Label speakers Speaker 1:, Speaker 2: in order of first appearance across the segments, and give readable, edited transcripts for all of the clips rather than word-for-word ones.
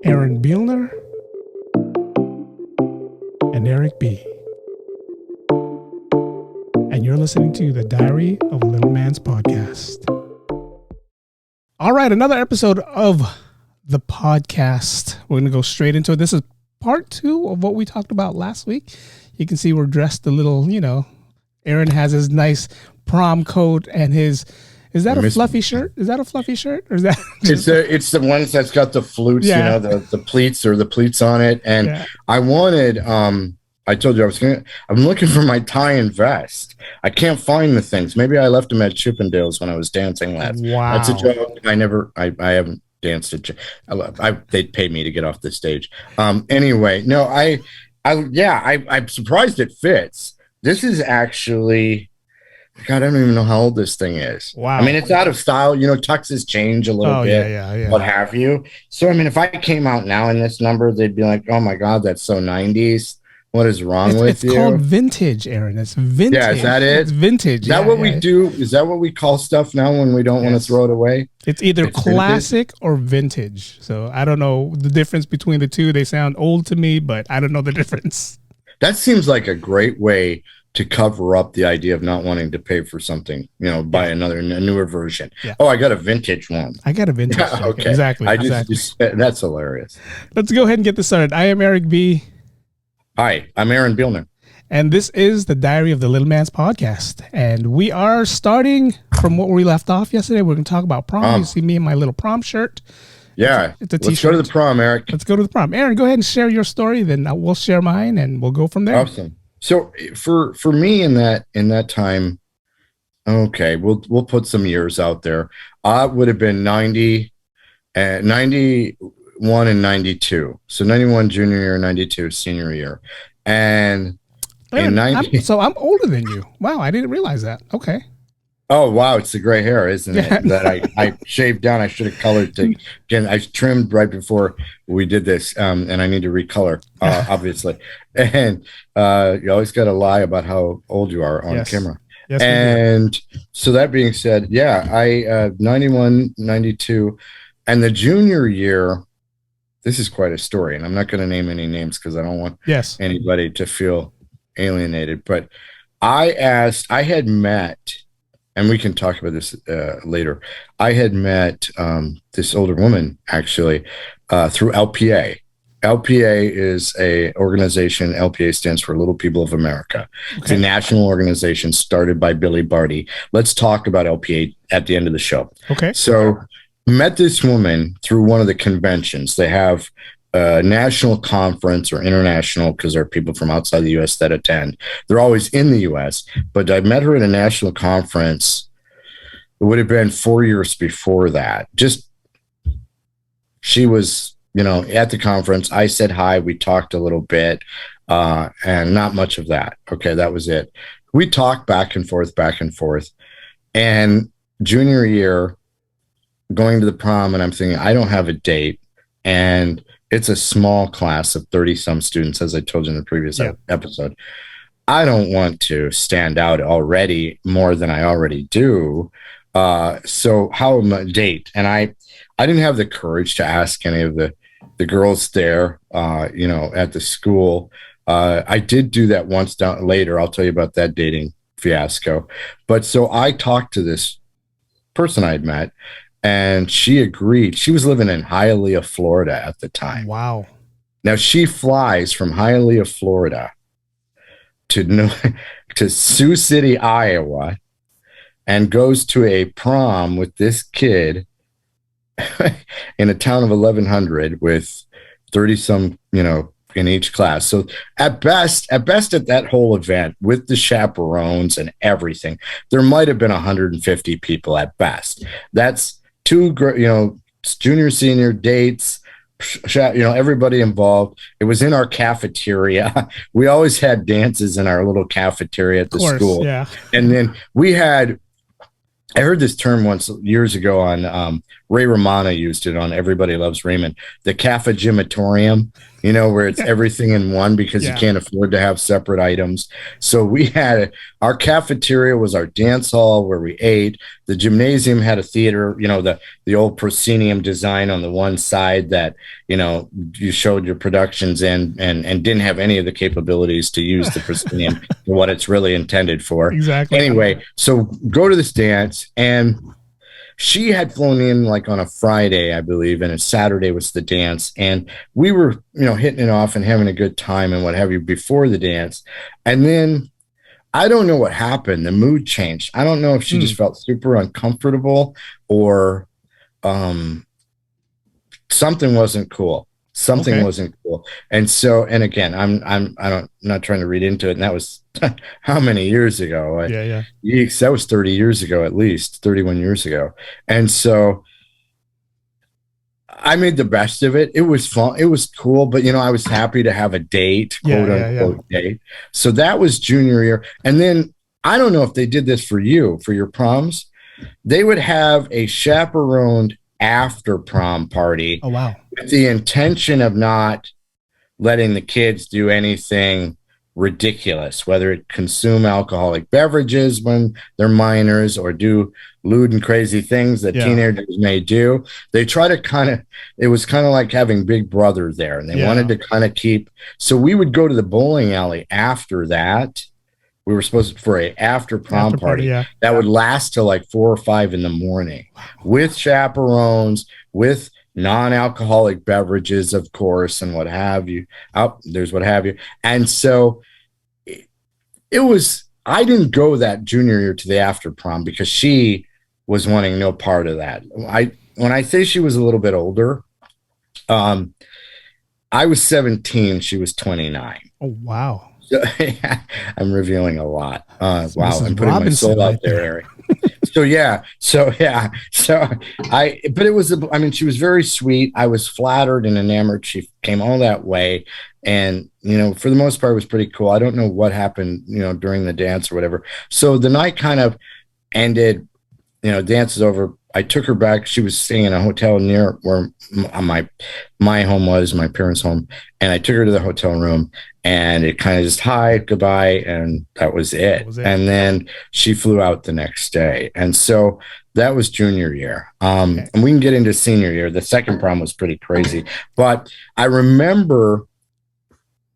Speaker 1: Aaron Beelner, and Eric B. And you're listening to the Diary of a Little Man's Podcast. All right, another episode of the podcast. We're going to go straight into it. This is part 2 of what we talked about last week. You can see we're dressed a little, Aaron has his nice prom coat and his... Is that a fluffy shirt? Is that a fluffy shirt? Or is that
Speaker 2: it's the ones that's got the flutes, the pleats or the pleats on it. And I wanted, I told you I'm looking for my tie and vest. I can't find the things. Maybe I left them at Chippendales when I was dancing last.
Speaker 1: Wow.
Speaker 2: That's a joke. I haven't danced at, they'd pay me to get off the stage. Anyway, no, I'm surprised it fits. This is actually, God, I don't even know how old this thing is.
Speaker 1: Wow.
Speaker 2: I mean, it's out of style. Tuxes change a little bit,
Speaker 1: yeah.
Speaker 2: what have you. So, I mean, if I came out now in this number, they'd be like, oh, my God, that's so 90s. What is wrong with you?
Speaker 1: It's called vintage, Aaron. It's vintage.
Speaker 2: Yeah, is that it?
Speaker 1: It's vintage.
Speaker 2: Is that what we do? Is that what we call stuff now when we don't want to throw it away?
Speaker 1: It's either classic or vintage. So I don't know the difference between the two. They sound old to me, but I don't know the difference.
Speaker 2: That seems like a great way to cover up the idea of not wanting to pay for something, buy a newer version. Yeah. Oh, I got a vintage one.
Speaker 1: I got a vintage.
Speaker 2: Yeah, okay.
Speaker 1: Exactly.
Speaker 2: That's hilarious.
Speaker 1: Let's go ahead and get this started. I am Eric B.
Speaker 2: Hi, I'm Aaron Beelner.
Speaker 1: And this is the Diary of the Little Man's Podcast. And we are starting from what we left off yesterday. We're going to talk about prom. You see me in my little prom shirt.
Speaker 2: Yeah.
Speaker 1: It's a t-shirt.
Speaker 2: Let's go to the prom, Eric.
Speaker 1: Let's go to the prom. Aaron, go ahead and share your story. Then we'll share mine and we'll go from there.
Speaker 2: Awesome. So for me in that time, okay, we'll put some years out there. I would have been 91 and 92. So 91 junior year, 92 senior year. And in 90,
Speaker 1: so I'm older than you. Wow, I didn't realize that. Okay.
Speaker 2: Oh wow, it's the gray hair, isn't it? That I shaved down. I should have colored again. I trimmed right before we did this, and I need to recolor, obviously. And you always got to lie about how old you are on camera.
Speaker 1: Yes,
Speaker 2: and so that being said, I 91, 92, and the junior year. This is quite a story, and I'm not going to name any names because I don't want anybody to feel alienated. But I had met. And we can talk about this later. I had met this older woman, actually, through LPA. LPA is a organization. LPA stands for Little People of America. Okay. It's a national organization started by Billy Barty. Let's talk about LPA at the end of the show.
Speaker 1: Okay.
Speaker 2: So met this woman through one of the conventions. They have a national conference or international, because there are people from outside the U.S. that attend. They're always in the U.S., but I met her at a national conference. It would have been 4 years before that. She was, at the conference. I said hi. We talked a little bit, and not much of that. Okay, that was it. We talked back and forth. And junior year, going to the prom, and I'm thinking, I don't have a date. And it's a small class of 30-some students, as I told you in the previous episode. I don't want to stand out already more than I already do. So how am I date? And I didn't have the courage to ask any of the girls there, at the school. I did do that once later. I'll tell you about that dating fiasco. But so I talked to this person I'd met, and she agreed. She was living in Hialeah, Florida at the time.
Speaker 1: Wow.
Speaker 2: Now she flies from Hialeah, Florida to Sioux City, Iowa, and goes to a prom with this kid in a town of 1,100 with 30-some, in each class. So at best at that whole event with the chaperones and everything, there might have been 150 people at best. That's two, junior, senior dates, everybody involved. It was in our cafeteria. We always had dances in our little cafeteria at the school.
Speaker 1: Yeah.
Speaker 2: And then I heard this term once years ago on Ray Romano used it on Everybody Loves Raymond, the cafegimatorium. where it's everything in one because you can't afford to have separate items. So we had our cafeteria was our dance hall where we ate. The gymnasium had a theater, the old proscenium design on the one side that, you showed your productions in and didn't have any of the capabilities to use the proscenium for what it's really intended for.
Speaker 1: Exactly.
Speaker 2: Anyway, so go to this dance, and she had flown in like on a Friday, I believe, and a Saturday was the dance. And we were, hitting it off and having a good time and what have you before the dance. And then I don't know what happened. The mood changed. I don't know if she just felt super uncomfortable or something wasn't cool. Something wasn't cool. And so, and again, I'm not trying to read into it. And that was how many years ago? Yeeks, that was 30 years ago, at least 31 years ago. And so I made the best of it. It was fun. It was cool, but I was happy to have a date, quote unquote date. So that was junior year. And then I don't know if they did this for you, for your proms. They would have a chaperoned after prom party.
Speaker 1: Oh, wow.
Speaker 2: With the intention of not letting the kids do anything ridiculous, whether it consume alcoholic beverages when they're minors or do lewd and crazy things that teenagers may do. They try to it was kind of like having Big Brother there, and they wanted to kind of keep. So we would go to the bowling alley after that. We were supposed to, for a after prom party that would last till like 4 or 5 in the morning with chaperones, with non-alcoholic beverages, of course, and what have you. There's what have you. And so it was, I didn't go that junior year to the after prom because she was wanting no part of that. When I say she was a little bit older, I was 17, she was 29.
Speaker 1: Oh, wow.
Speaker 2: So, I'm revealing a lot. Wow, I'm putting my soul out there, Eric. But it was, she was very sweet. I was flattered and enamored. She came all that way. And, for the most part, it was pretty cool. I don't know what happened, during the dance or whatever. So the night kind of ended, dance is over. I took her back. She was staying in a hotel near where my home was, my parents' home. And I took her to the hotel room, and it kind of just hi, goodbye. And that was it. And then she flew out the next day. And so that was junior year. And we can get into senior year. The second prom was pretty crazy, but I remember,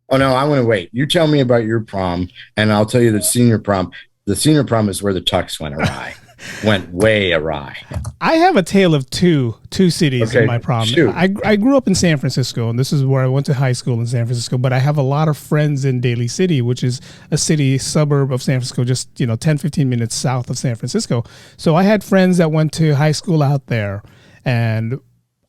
Speaker 2: oh no, I want to wait. You tell me about your prom and I'll tell you the senior prom. The senior prom is where the tux went awry. Went way awry.
Speaker 1: I have a tale of two cities in my prom. I grew up in San Francisco, and this is where I went to high school in San Francisco, but I have a lot of friends in Daly City, which is a suburb of San Francisco, just 10, 15 minutes south of San Francisco. So I had friends that went to high school out there, and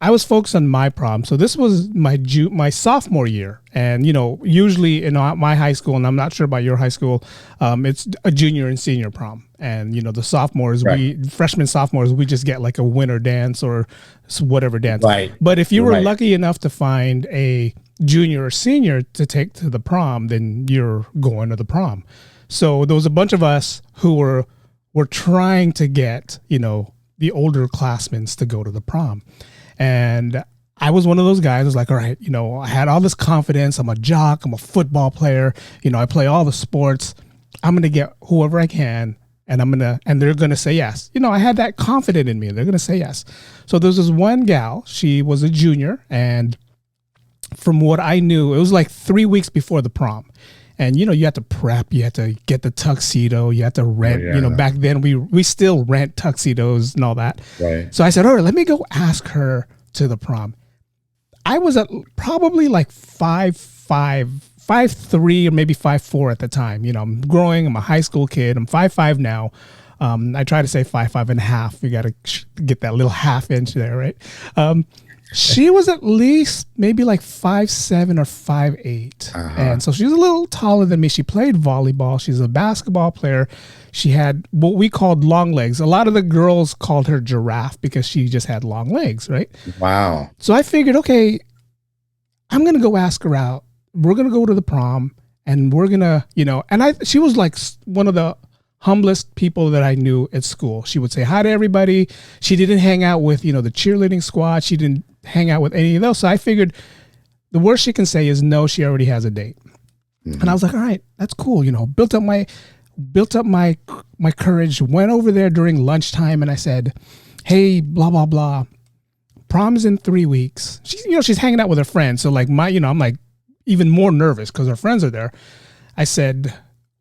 Speaker 1: I was focused on my prom. So this was my sophomore year. And, usually in my high school, and I'm not sure about your high school, it's a junior and senior prom. And, the sophomores, freshmen, sophomores, we just get like a winter dance or whatever dance.
Speaker 2: Right.
Speaker 1: But if you were lucky enough to find a junior or senior to take to the prom, then you're going to the prom. So there was a bunch of us who were trying to get, the older classmen to go to the prom. And I was one of those guys. I was like, all right, I had all this confidence. I'm a jock. I'm a football player. I play all the sports. I'm going to get whoever I can, and they're going to say yes. I had that confidence in me. They're going to say yes. So there's this one gal. She was a junior. And from what I knew, it was like 3 weeks before the prom. And, you had to prep. You had to get the tuxedo. You had to rent. Back then we still rent tuxedos and all that.
Speaker 2: Right.
Speaker 1: So I said, all right, let me go ask her to the prom. I was at probably like 5'3" or maybe 5'4" at the time. I'm growing. I'm a high school kid. I'm 5'5" now. I try to say 5'5" and a half. You got to get that little half inch there, right? She was at least maybe like 5'7" or 5'8". And so she was a little taller than me. She played volleyball. She's a basketball player. She had what we called long legs. A lot of the girls called her Giraffe because she just had long legs, right?
Speaker 2: Wow.
Speaker 1: So I figured, okay, I'm going to go ask her out. We're going to go to the prom, and we're going to, she was like one of the humblest people that I knew at school. She would say hi to everybody. She didn't hang out with, the cheerleading squad. She didn't hang out with any of those. So I figured the worst she can say is no, she already has a date. Mm-hmm. And I was like, all right, that's cool. Built up my courage, went over there during lunchtime, and I said, hey, blah, blah, blah. Prom is in 3 weeks. She's hanging out with her friends. So like I'm like even more nervous because her friends are there. I said,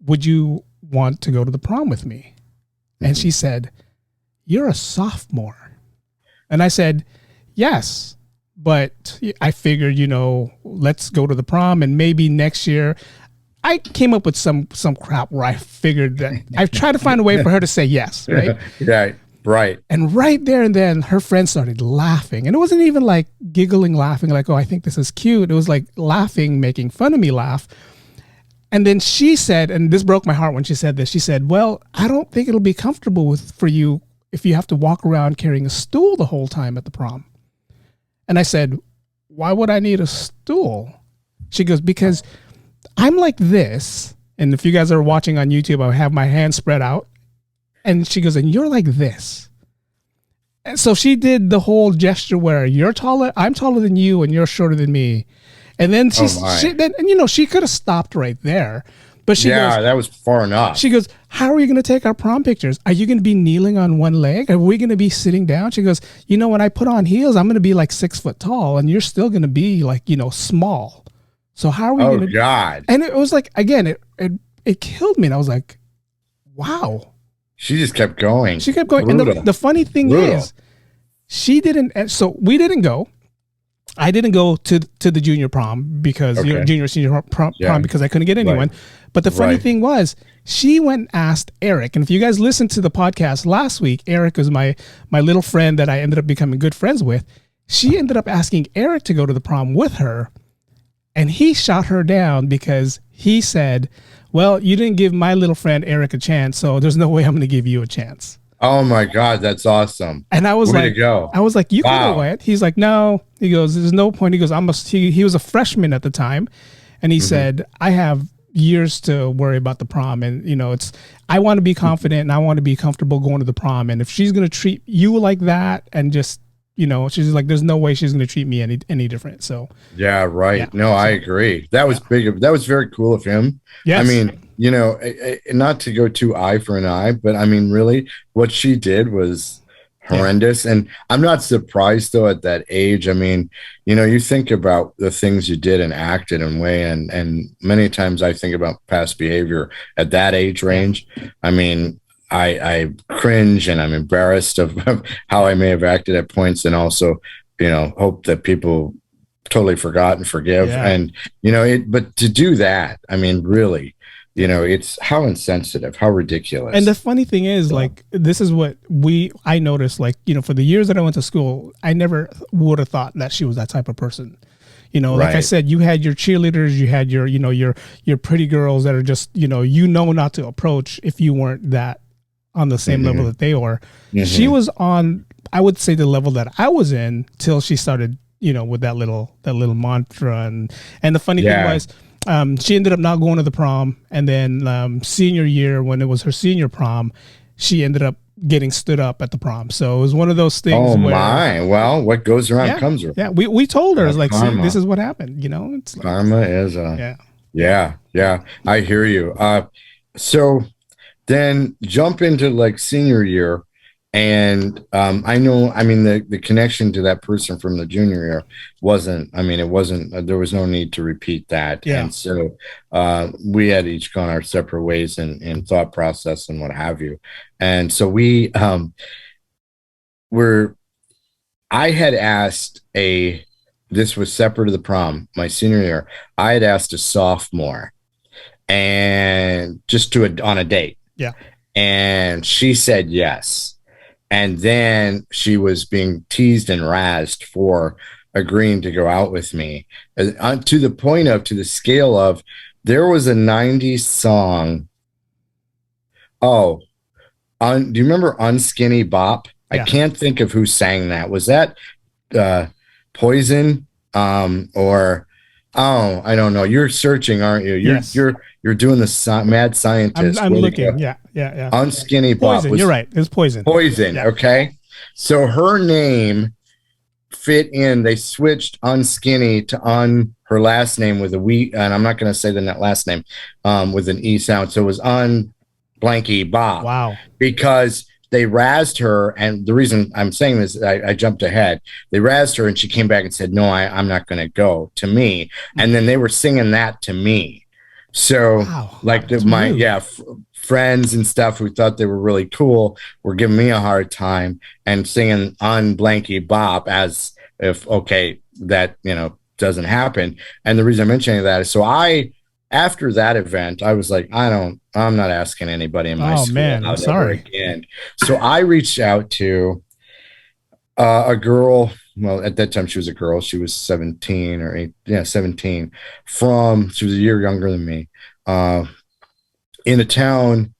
Speaker 1: would you want to go to the prom with me? And she said, you're a sophomore. And I said, yes, but I figured, let's go to the prom and maybe next year. I came up with some crap where I figured that I tried to find a way for her to say yes, right?
Speaker 2: Right.
Speaker 1: And right there and then her friends started laughing. And it wasn't even like giggling, laughing like, oh, I think this is cute. It was like laughing, making fun of me laugh. And then she said, and this broke my heart when she said this, she said, well, I don't think it'll be comfortable for you if you have to walk around carrying a stool the whole time at the prom. And I said, why would I need a stool? She goes, because I'm like this. And if you guys are watching on YouTube, I have my hands spread out. And she goes, and you're like this. And so she did the whole gesture where you're taller, I'm taller than you, and you're shorter than me. And then she could have stopped right there. But she goes,
Speaker 2: that was far enough.
Speaker 1: She goes, how are we going to take our prom pictures? Are you going to be kneeling on one leg? Are we going to be sitting down? She goes, when I put on heels, I'm going to be like 6 foot tall, and you're still going to be like, small. So how are we going to? Oh,
Speaker 2: God.
Speaker 1: And it was like, again, it killed me. And I was like, wow.
Speaker 2: She just kept going.
Speaker 1: She kept going. Brutal. And the funny thing is, she didn't. So we didn't go. I didn't go to the junior prom because junior senior prom because I couldn't get anyone. Right. But the funny thing was, she went and asked Eric. And if you guys listened to the podcast last week, Eric was my little friend that I ended up becoming good friends with. She ended up asking Eric to go to the prom with her, and he shot her down because he said, well, you didn't give my little friend Eric a chance, so there's no way I'm going to give you a chance.
Speaker 2: Oh my God, that's awesome.
Speaker 1: And I was
Speaker 2: Way to go.
Speaker 1: I was like, you could have went. He's like, no. He goes, there's no point. He goes, he was a freshman at the time. And he said, I have years to worry about the prom. And, I want to be confident and I want to be comfortable going to the prom. And if she's going to treat you like that and just, she's like, there's no way she's going to treat me any different. So.
Speaker 2: Yeah, right. Yeah. No, I agree. That was big. That was very cool of him. Yes. I mean, not to go too eye for an eye, but I mean, really what she did was horrendous. Yeah. And I'm not surprised though at that age. I mean, you think about the things you did and acted in way, and many times I think about past behavior at that age range. I mean, I cringe and I'm embarrassed of how I may have acted at points, and also, hope that people totally forgot and forgive. Yeah. And, but to do that, I mean, really, it's how insensitive, how ridiculous.
Speaker 1: And the funny thing is, like, this is what I noticed, like, for the years that I went to school, I never would have thought that she was that type of person. Like I said, you had your cheerleaders, you had your, your pretty girls that are just, not to approach if you weren't that on the same level that they were. She was on, I would say, the level that I was in till she started, with that little mantra. And the funny thing was, she ended up not going to the prom, and then senior year, when it was her senior prom, she ended up getting stood up at the prom. So it was one of those things.
Speaker 2: Oh my! Well, what goes around comes around.
Speaker 1: Yeah, we told her, it's like, see, this is what happened. It's like,
Speaker 2: karma is yeah. I hear you. So then jump into like senior year. And I know, I mean, the connection to that person from the junior year there was no need to repeat that. Yeah. And so we had each gone our separate ways in thought process and what have you. And so I had asked this was separate of the prom, my senior year, I had asked a sophomore and just on a date. Yeah. And she said yes. And then she was being teased and razzed for agreeing to go out with me, to the scale of, there was a 90s song. Oh, do you remember Unskinny Bop? Yeah. I can't think of who sang that. Was that Poison? I don't know. You're searching, aren't you? You're doing the mad scientist.
Speaker 1: I'm looking. Yeah.
Speaker 2: Unskinny Bop.
Speaker 1: Poison. You're right. It's Poison.
Speaker 2: Poison. Yeah. Okay. So her name fit in. They switched unskinny to her last name with a we, and I'm not going to say the last name with an E sound. So it was blanky Bob.
Speaker 1: Wow.
Speaker 2: Because they razzed her, and the reason I'm saying this, I jumped ahead. They razzed her, and she came back and said, "No, I'm not going to go," to me. And then they were singing that to me. So,
Speaker 1: wow,
Speaker 2: like friends and stuff who thought they were really cool were giving me a hard time and singing on Blanky Bop as if, okay, that, doesn't happen. And the reason I'm mentioning that is after that event, I was like, I'm not asking anybody in my school.
Speaker 1: Man, I'm sorry.
Speaker 2: Again. So I reached out to a girl. Well, at that time she was a girl. She was 17 or 17. She was a year younger than me. In a town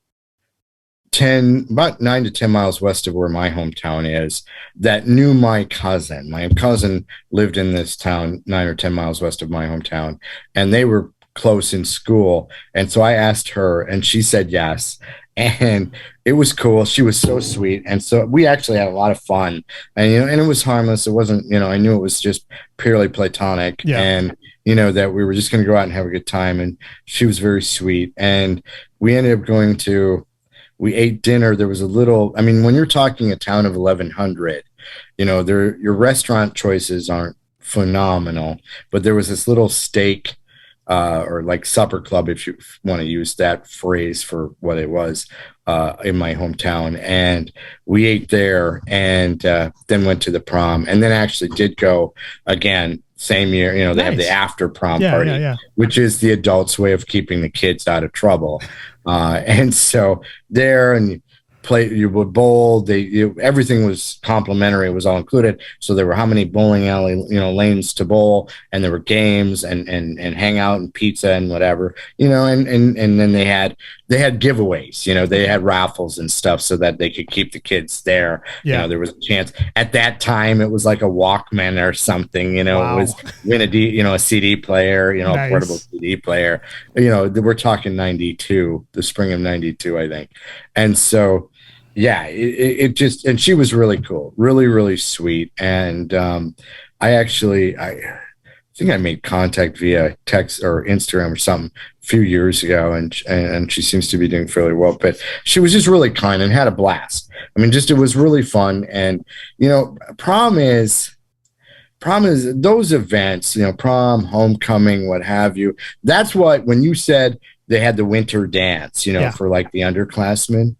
Speaker 2: about 9 to 10 miles west of where my hometown is, that knew my cousin. My cousin lived in this town 9 or 10 miles west of my hometown, and they were close in school. And so I asked her, and she said yes. And it was cool. She was so sweet. And so we actually had a lot of fun, and, and it was harmless. It wasn't, I knew it was just purely platonic.
Speaker 1: Yeah.
Speaker 2: And, that we were just going to go out and have a good time. And she was very sweet. And we ended up we ate dinner. There was when you're talking a town of 1,100, your restaurant choices aren't phenomenal, but there was this little steak or like supper club, if you want to use that phrase for what it was, in my hometown. And we ate there, and then went to the prom, and then actually did go again same year. They have the after prom party, which is the adults' way of keeping the kids out of trouble. And so there, and you would bowl. Everything was complimentary. It was all included. So there were how many bowling alley, lanes to bowl, and there were games and hang out and pizza and whatever, and then they had giveaways, they had raffles and stuff so that they could keep the kids there.
Speaker 1: Yeah.
Speaker 2: There was a chance at that time. It was like a Walkman or something,
Speaker 1: Wow.
Speaker 2: It was win a CD player,
Speaker 1: Nice.
Speaker 2: A portable CD player, we're talking 92, the spring of 92, I think. And so, yeah, it just, and she was really cool, really, really sweet. And I think I made contact via text or Instagram or something a few years ago, and she seems to be doing fairly well. But she was just really kind and had a blast. It was really fun. And, prom is those events, prom, homecoming, what have you. That's when you said they had the winter dance, for like the underclassmen.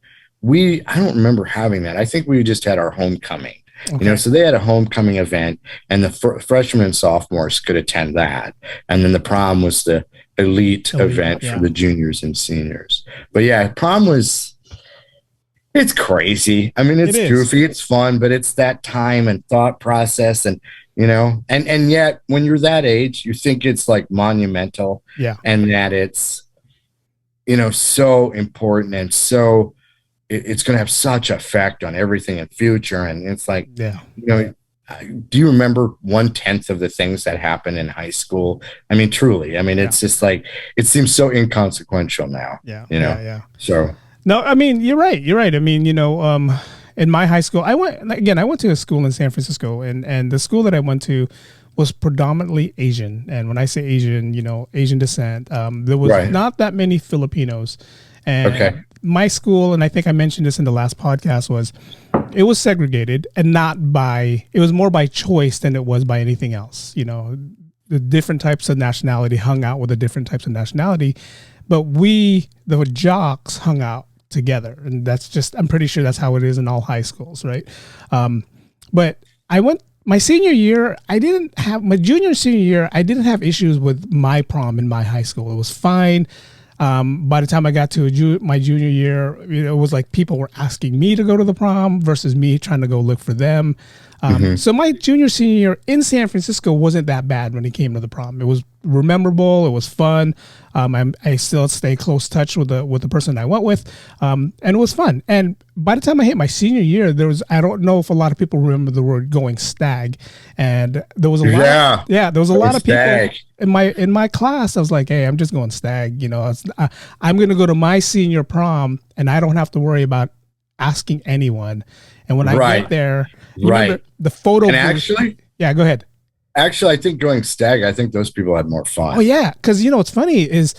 Speaker 2: I don't remember having that. I think we just had our homecoming,
Speaker 1: Okay.
Speaker 2: So they had a homecoming event, and the freshmen and sophomores could attend that. And then the prom was the elite event for the juniors and seniors. But yeah, prom it's crazy. It's goofy, it's fun, but it's that time and thought process, and, and yet when you're that age, you think it's like monumental, and that it's, so important, and so it's going to have such effect on everything in future. And it's like, do you remember 1/10 of the things that happened in high school? Truly, it's just like, it seems so inconsequential now. So
Speaker 1: no, you're right. In my high school, I went to a school in San Francisco, and the school that I went to was predominantly Asian. And when I say Asian, Asian descent, there was not that many Filipinos. And my school, and I think I mentioned this in the last podcast, it was segregated, and it was more by choice than it was by anything else. The different types of nationality hung out with the different types of nationality, but the jocks hung out together. And I'm pretty sure that's how it is in all high schools. Right. But my senior year, my junior and senior year, I didn't have issues with my prom in my high school. It was fine. By the time I got to my junior year, it was like people were asking me to go to the prom versus me trying to go look for them. So my senior year in San Francisco wasn't that bad when it came to the prom. It was memorable. It was fun. I still stay close touch with the person I went with, and it was fun. And by the time I hit my senior year, I don't know if a lot of people remember the word going stag, and there was a lot. There was a lot of people in my class. I was like, hey, I'm just going stag. I'm going to go to my senior prom, and I don't have to worry about asking anyone. And when I get there, remember the photo.
Speaker 2: And actually,
Speaker 1: Yeah, go ahead.
Speaker 2: Actually, I think going stag, I think those people had more fun.
Speaker 1: Oh yeah, because what's funny is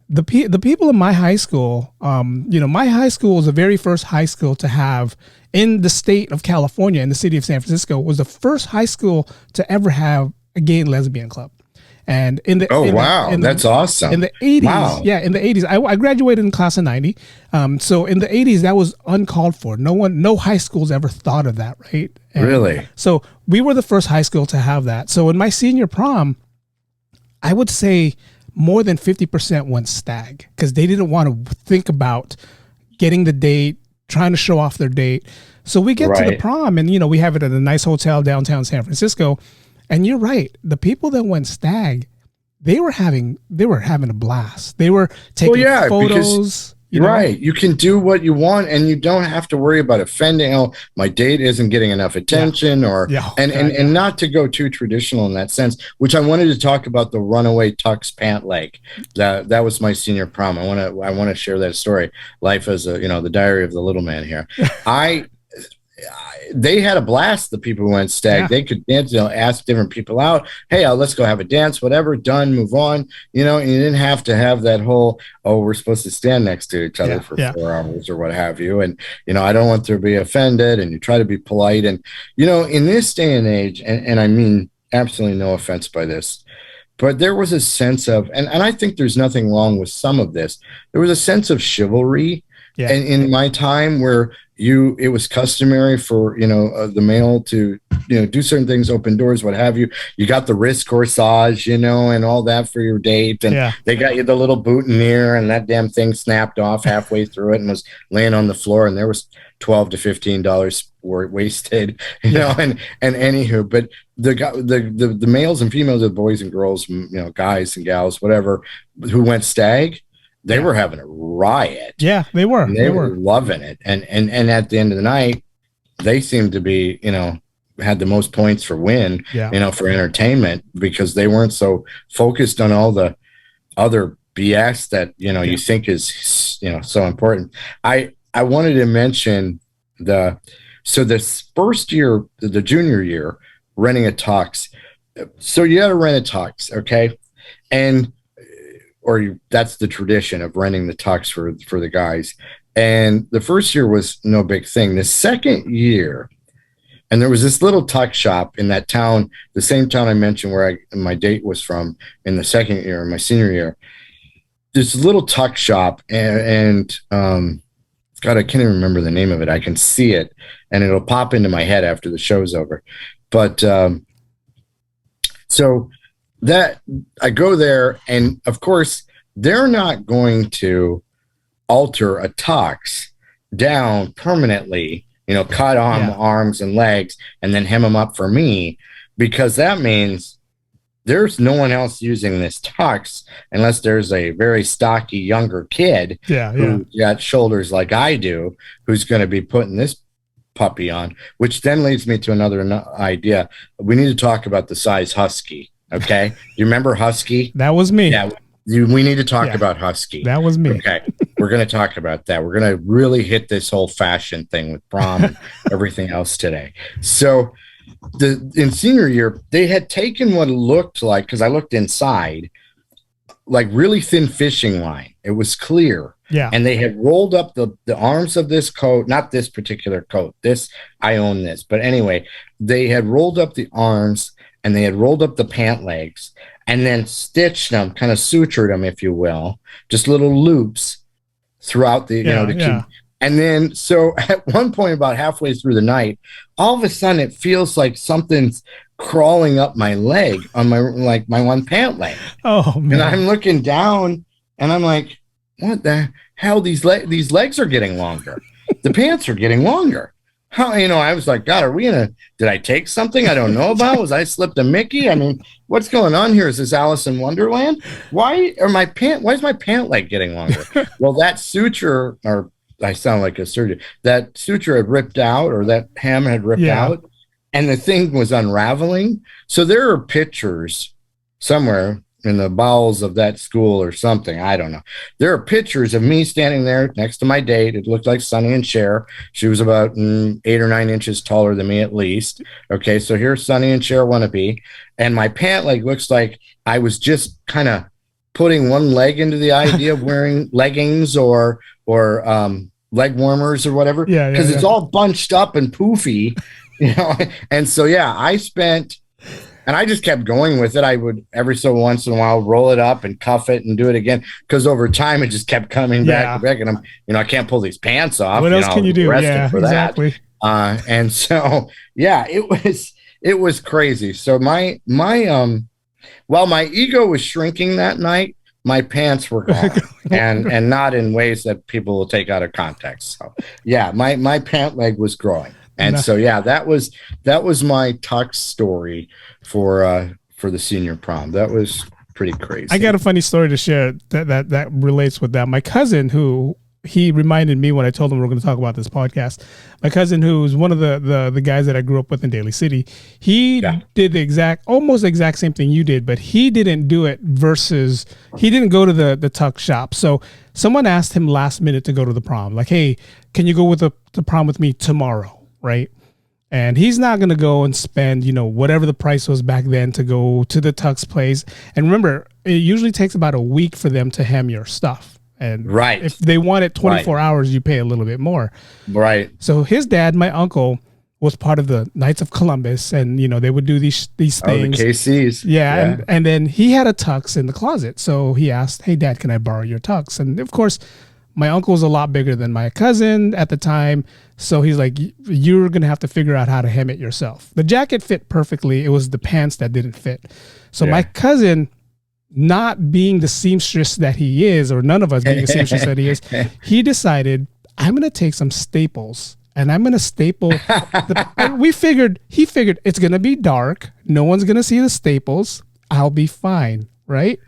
Speaker 1: the people in my high school. My high school was the very first high school to have in the state of California, in the city of San Francisco, was the first high school to ever have a gay and lesbian club. And
Speaker 2: that's awesome.
Speaker 1: In the 80s,
Speaker 2: wow.
Speaker 1: yeah, in the 80s, I graduated in class of 90. So in the 80s, that was uncalled for. No high schools ever thought of that, right? And
Speaker 2: really?
Speaker 1: So we were the first high school to have that. So in my senior prom, I would say more than 50% went stag because they didn't want to think about getting the date, trying to show off their date. So we get to the prom and, we have it at a nice hotel downtown San Francisco. And you're right. The people that went stag, they were having a blast. They were taking photos.
Speaker 2: You can do what you want, and you don't have to worry about offending. Oh, my date isn't getting enough attention, and not to go too traditional in that sense. Which I wanted to talk about the runaway tux pant leg. That was my senior prom. I want to share that story. Life as the diary of the little man here. They had a blast. The people who went stag, they could dance, ask different people out. Hey, let's go have a dance, whatever, done, move on. And you didn't have to have that whole, we're supposed to stand next to each other for 4 hours or what have you. And, I don't want to be offended, and you try to be polite. And, in this day and age, and I mean, absolutely no offense by this, but there was a sense of, and I think there's nothing wrong with some of this. There was a sense of chivalry in my time where it was customary for, the male to, do certain things, open doors, what have you. You got the wrist corsage, and all that for your date. And they got you the little boutonniere, and that damn thing snapped off halfway through it and was laying on the floor. And there was $12 to $15 wasted, and anywho, but the males and females, the boys and girls, guys and gals, whatever, who went stag, they were having a riot.
Speaker 1: Yeah, they were.
Speaker 2: They were loving it. And at the end of the night, they seemed to be, had the most points for win, for entertainment, because they weren't so focused on all the other BS that, you think is, so important. I wanted to mention this first year, the junior year, renting a tux. So you got to rent a tux, okay? That's the tradition of renting the tux for the guys. And the first year was no big thing. The second year, and there was this little tux shop in that town, the same town I mentioned where my date was from in the second year, my senior year. This little tux shop, and God, I can't even remember the name of it. I can see it, and it'll pop into my head after the show's over. But so that I go there, and of course they're not going to alter a tux down permanently, cut on arms and legs and then hem them up for me, because that means there's no one else using this tux unless there's a very stocky younger kid who got shoulders like I do, who's going to be putting this puppy on, which then leads me to another idea. We need to talk about the size husky. Okay. You remember husky?
Speaker 1: That was me.
Speaker 2: Yeah. We need to talk about husky.
Speaker 1: That was me.
Speaker 2: Okay. We're going to talk about that. We're going to really hit this whole fashion thing with prom and everything else today. So in senior year, they had taken what looked like, because I looked inside, like really thin fishing line. It was clear.
Speaker 1: Yeah.
Speaker 2: And they had rolled up the arms of this coat, not this particular coat. I own this. But anyway, they had rolled up the arms, and they had rolled up the pant legs, and then stitched them, kind of sutured them, if you will, just little loops throughout the, keep. And then, so at one point, about halfway through the night, all of a sudden it feels like something's crawling up my leg on my one pant leg.
Speaker 1: Oh, man.
Speaker 2: And I'm looking down, and I'm like, what the hell? These legs are getting longer. The pants are getting longer. How, I was like, God, did I take something I don't know about? Was I slipped a Mickey? I mean, what's going on here? Is this Alice in Wonderland? Why is my pant leg getting longer? Well, that suture, or I sound like a surgeon, that suture had ripped out, or that hem had ripped out, and the thing was unraveling. So there are pictures somewhere in the bowels of that school or something. I don't know. There are pictures of me standing there next to my date. It looked like Sonny and Cher. She was about 8 or 9 inches taller than me at least. Okay, so here's Sonny and Cher wannabe, and my pant leg looks like I was just kind of putting one leg into the idea of wearing leggings or leg warmers or whatever, because it's all bunched up and poofy, And so I spent. And I just kept going with it. I would every so once in a while roll it up and cuff it and do it again, because over time it just kept coming back to back. And I'm, I can't pull these pants off.
Speaker 1: What else can you do? Yeah, exactly.
Speaker 2: And so, it was crazy. So while my ego was shrinking that night, my pants were gone, and not in ways that people will take out of context. So my pant leg was growing. And so, that was my tux story for the senior prom. That was pretty crazy.
Speaker 1: I got a funny story to share that relates with that. My cousin, who he reminded me when I told him we were going to talk about this podcast, my cousin, who's one of the guys that I grew up with in Daly City, he did the almost exact same thing you did, but he didn't do it he didn't go to the tux shop. So someone asked him last minute to go to the prom, like, hey, can you go with the prom with me tomorrow? Right. And he's not going to go and spend, whatever the price was back then to go to the tux place. And remember, it usually takes about a week for them to hem your stuff. And if they want it 24 hours, you pay a little bit more.
Speaker 2: Right.
Speaker 1: So his dad, my uncle, was part of the Knights of Columbus, and they would do these things.
Speaker 2: The KCs.
Speaker 1: Yeah. And then he had a tux in the closet. So he asked, hey, Dad, can I borrow your tux? And of course, my uncle was a lot bigger than my cousin at the time. So he's like, you're going to have to figure out how to hem it yourself. The jacket fit perfectly. It was the pants that didn't fit. So my cousin, not being the seamstress that he is, or none of us being the seamstress that he is, he decided, I'm going to take some staples and I'm going to staple. And he figured it's going to be dark. No one's going to see the staples. I'll be fine. Right.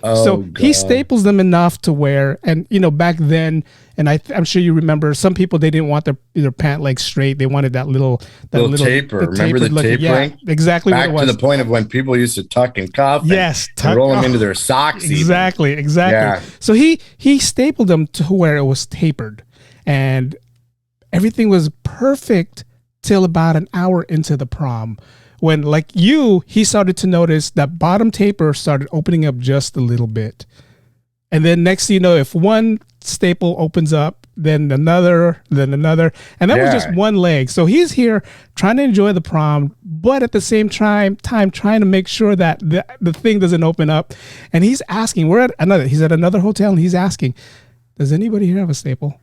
Speaker 1: So he staples them enough to wear, and back then, and I'm sure you remember, some people, they didn't want their pant legs straight. They wanted that little
Speaker 2: taper. Remember the tapering?
Speaker 1: Yeah, exactly.
Speaker 2: Back
Speaker 1: what it was.
Speaker 2: To the point of when people used to tuck and cuff.
Speaker 1: Yes,
Speaker 2: and roll them into their socks.
Speaker 1: Exactly. Yeah. So he stapled them to where it was tapered, and everything was perfect till about an hour into the prom, when, like he started to notice that bottom taper started opening up just a little bit. And then next thing you know, if one staple opens up, then another. And that was just one leg. So he's here trying to enjoy the prom, but at the same time trying to make sure that the thing doesn't open up. And he's asking, he's at another hotel, and he's asking, does anybody here have a staple?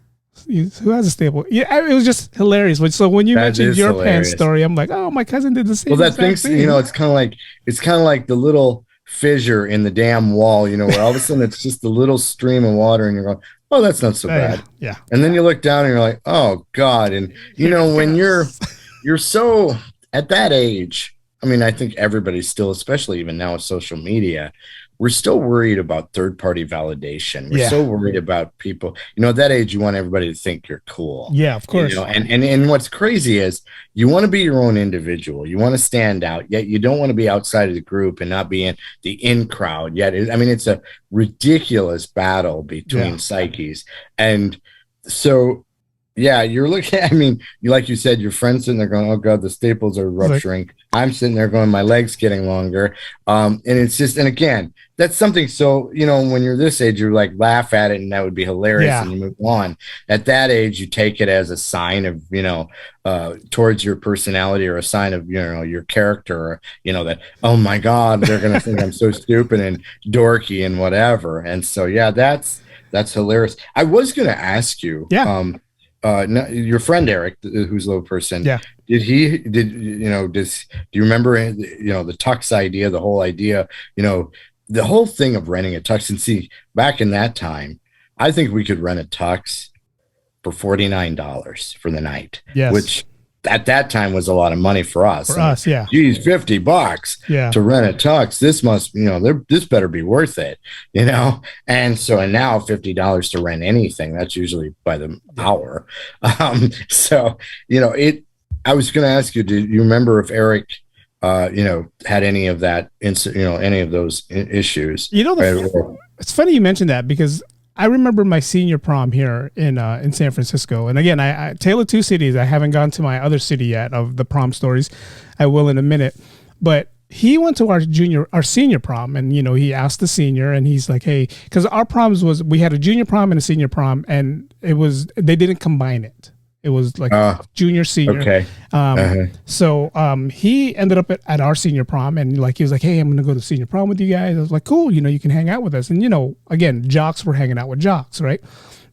Speaker 1: Who has a staple? Yeah, it was just hilarious. So when you mentioned your pants story, I'm like, oh, my cousin did the same.
Speaker 2: Well, that thing, it's kind of like the little fissure in the damn wall, where all of a sudden it's just a little stream of water, and you're going, oh, that's not so bad.
Speaker 1: Yeah.
Speaker 2: And then you look down and you're like, oh God. And when you're so at that age, I mean, I think everybody's still, especially even now with social media, we're still worried about third-party validation. We're so worried about people. At that age, you want everybody to think you're cool.
Speaker 1: Yeah, of course.
Speaker 2: And what's crazy is you want to be your own individual. You want to stand out, yet you don't want to be outside of the group and not be in the in crowd. Yet, it's a ridiculous battle between psyches. And so, you're looking at, like you said, your friend's sitting there going, oh God, the staples are rupturing. I'm sitting there going, my leg's getting longer. And it's just, and again, that's something. So, when you're this age, you're like, laugh at it and that would be hilarious. And you move on. At that age, you take it as a sign of, towards your personality, or a sign of, your character, or, that, oh my God, they're going to think I'm so stupid and dorky and whatever. And so, that's hilarious. I was going to ask you, your friend Eric, who's a little person, do you remember the tux idea, the whole idea, the whole thing of renting a tux? And see, back in that time, I think we could rent a tux for $49 for the night, which at that time was a lot of money for us. Geez, $50 to rent a tux. This must, this better be worth it, And so, and now $50 to rent anything, that's usually by the hour. I was going to ask you, do you remember if Eric had any of that, any of those issues.
Speaker 1: It's funny you mentioned that, because I remember my senior prom here in San Francisco. And again, I Tale of Two Cities. I haven't gone to my other city yet of the prom stories. I will in a minute. But he went to our senior prom, and, he asked the senior, and he's like, hey, because our proms we had a junior prom and a senior prom, and they didn't combine it. It was like junior, senior. Okay. So he ended up at our senior prom, and he was like, hey, I'm going to go to senior prom with you guys. I was like, cool, you can hang out with us. And, again, jocks were hanging out with jocks, right?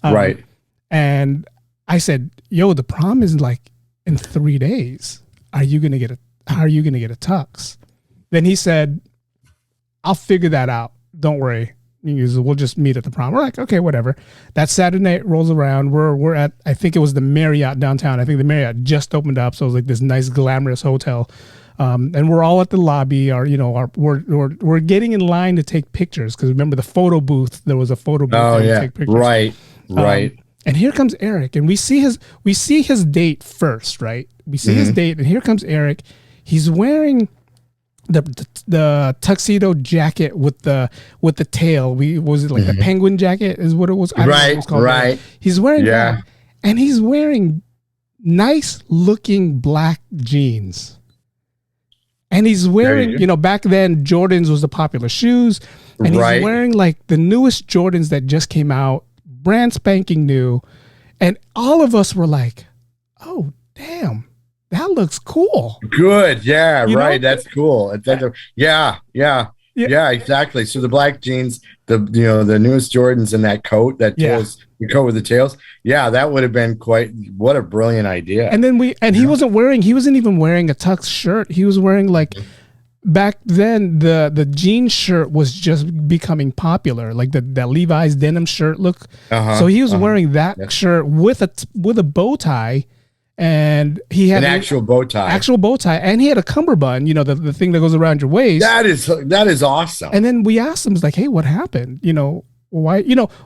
Speaker 2: Right.
Speaker 1: And I said, yo, the prom is like in 3 days. How are you going to get a tux? Then he said, I'll figure that out. Don't worry. We'll just meet at the prom. We're like, okay, whatever. That Saturday night rolls around. We're at, I think it was the Marriott downtown. I think the Marriott just opened up, so it was like this nice glamorous hotel. And we're all at the lobby. We're getting in line to take pictures, because remember the photo booth. There was a photo booth.
Speaker 2: Oh yeah, take pictures. Right.
Speaker 1: And here comes Eric, and we see his date first, right? We see his date, and here comes Eric. He's wearing the tuxedo jacket with the tail. Was it like the penguin jacket is what it was? I don't know what it was called.
Speaker 2: Right.
Speaker 1: He's wearing that, and he's wearing nice looking black jeans. And he's wearing, back then Jordans was the popular shoes, and he's wearing like the newest Jordans that just came out, brand spanking new. And all of us were like, oh, damn. That looks cool.
Speaker 2: Good. Yeah. Right. That's cool. Yeah, exactly. So the black jeans, the newest Jordans, and that coat, the coat with the tails. Yeah. That would have been what a brilliant idea.
Speaker 1: And then he wasn't even wearing a tux shirt. He was wearing back then the jean shirt was just becoming popular, like that Levi's denim shirt look. So he was wearing that shirt with a bow tie. And he had
Speaker 2: an actual bow tie,
Speaker 1: and he had a cummerbund, the thing that goes around your waist.
Speaker 2: That is awesome.
Speaker 1: And then we asked him, like, hey, what happened? Why?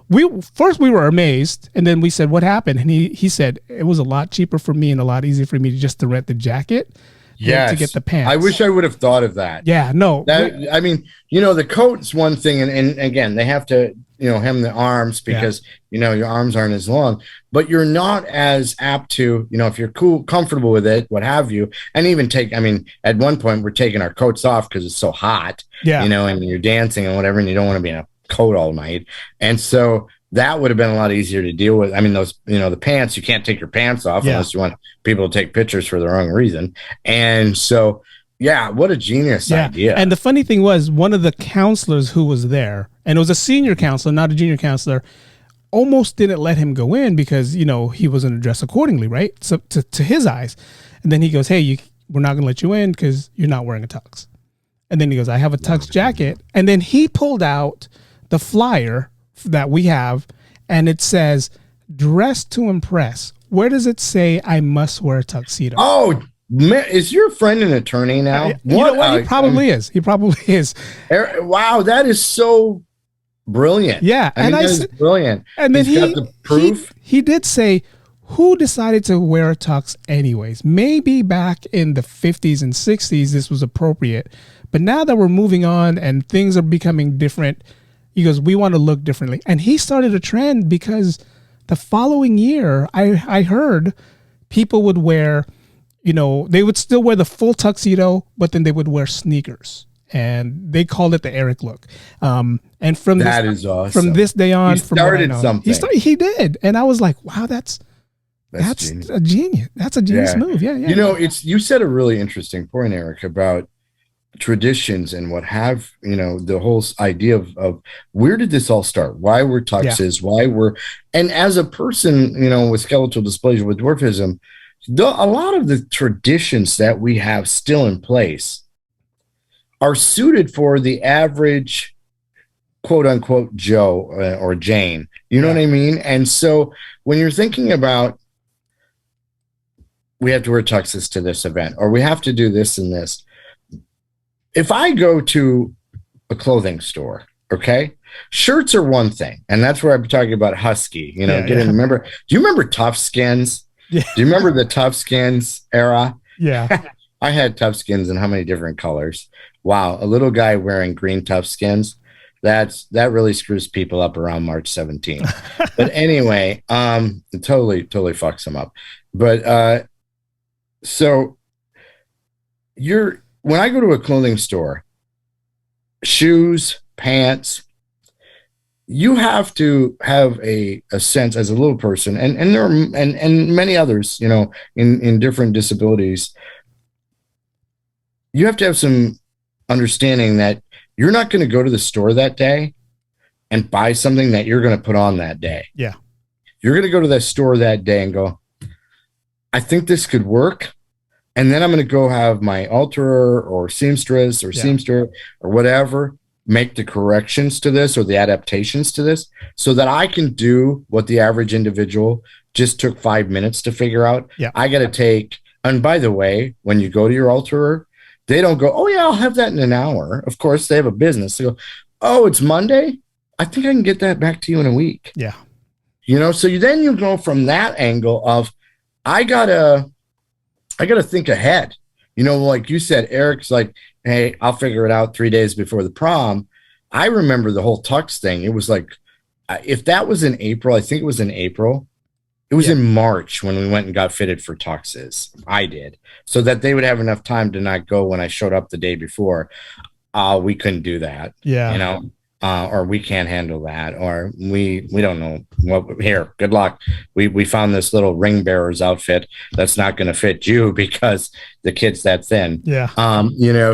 Speaker 1: We were amazed, and then we said, what happened? And he said, it was a lot cheaper for me and a lot easier for me to rent the jacket. To get the pants.
Speaker 2: I wish I would have thought of that.
Speaker 1: Yeah, no.
Speaker 2: The coat's one thing, and again, they have to, hem the arms because, your arms aren't as long, but you're not as apt to, if you're comfortable with it, what have you, and even at one point we're taking our coats off because it's so hot, and you're dancing and whatever, and you don't want to be in a coat all night. And so that would have been a lot easier to deal with. Those, the pants, you can't take your pants off unless you want people to take pictures for the wrong reason. And so, what a genius idea.
Speaker 1: And the funny thing was, one of the counselors who was there, and it was a senior counselor, not a junior counselor, almost didn't let him go in because, he wasn't dressed accordingly, right? So to his eyes. And then he goes, hey, we're not going to let you in because you're not wearing a tux. And then he goes, I have a tux jacket. And then he pulled out the flyer that we have, and it says, dress to impress. Where does it say I must wear a tuxedo?
Speaker 2: Oh, man, is your friend an attorney now?
Speaker 1: You know what? He probably is. He probably is.
Speaker 2: Wow, that is so brilliant.
Speaker 1: Yeah.
Speaker 2: That is brilliant.
Speaker 1: And then
Speaker 2: He's got the proof.
Speaker 1: He did say, who decided to wear a tux anyways? Maybe back in the 50s and 60s, this was appropriate. But now that we're moving on and things are becoming different, he goes, we want to look differently. And he started a trend because the following year, I heard people would wear, they would still wear the full tuxedo, but then they would wear sneakers. And they called it the Eric look. And from
Speaker 2: is awesome.
Speaker 1: From this day on,
Speaker 2: he started something.
Speaker 1: He did. And I was like, wow, that's a genius. That's a genius move. Yeah.
Speaker 2: You said a really interesting point, Eric, about traditions and what have, the whole idea of where did this all start? Why were tuxes? And as a person, with skeletal dysplasia, with dwarfism, a lot of the traditions that we have still in place are suited for the average quote unquote Joe or Jane. You know what I mean? And so when you're thinking about, we have to wear tuxes to this event, or we have to do this and this. If I go to a clothing store, okay, shirts are one thing, and that's where I'm talking about husky. Remember? Do you remember Tough Skins? Yeah. Do you remember the Tough Skins era?
Speaker 1: Yeah.
Speaker 2: I had tough skins in how many different colors? Wow, a little guy wearing green tough skins. That really screws people up around March 17th. But anyway, it totally fucks them up. But so when I go to a clothing store, shoes, pants, you have to have a sense as a little person, and there are and many others, in different disabilities. You have to have some understanding that you're not going to go to the store that day and buy something that you're going to put on that day.
Speaker 1: Yeah.
Speaker 2: You're going to go to that store that day and go, I think this could work. And then I'm going to go have my alterer or seamstress or seamster or whatever make the corrections to this or the adaptations to this so that I can do what the average individual just took 5 minutes to figure out.
Speaker 1: Yeah.
Speaker 2: I got to take, and by the way, when you go to your alterer, they don't go, oh, yeah, I'll have that in an hour. Of course, they have a business. They go, oh, it's Monday? I think I can get that back to you in a week.
Speaker 1: Yeah.
Speaker 2: So then you go from that angle of, I gotta think ahead. Like you said, Eric's like, hey, I'll figure it out 3 days before the prom. I remember the whole tux thing. It was like, if that was in April, I think it was in April. It was in March when we went and got fitted for tuxes. I did. So that they would have enough time to not go when I showed up the day before. We couldn't do that.
Speaker 1: Yeah.
Speaker 2: Or we can't handle that. Or we don't know what here. Good luck. We found this little ring bearer's outfit that's not going to fit you because the kid's that thin.
Speaker 1: Yeah.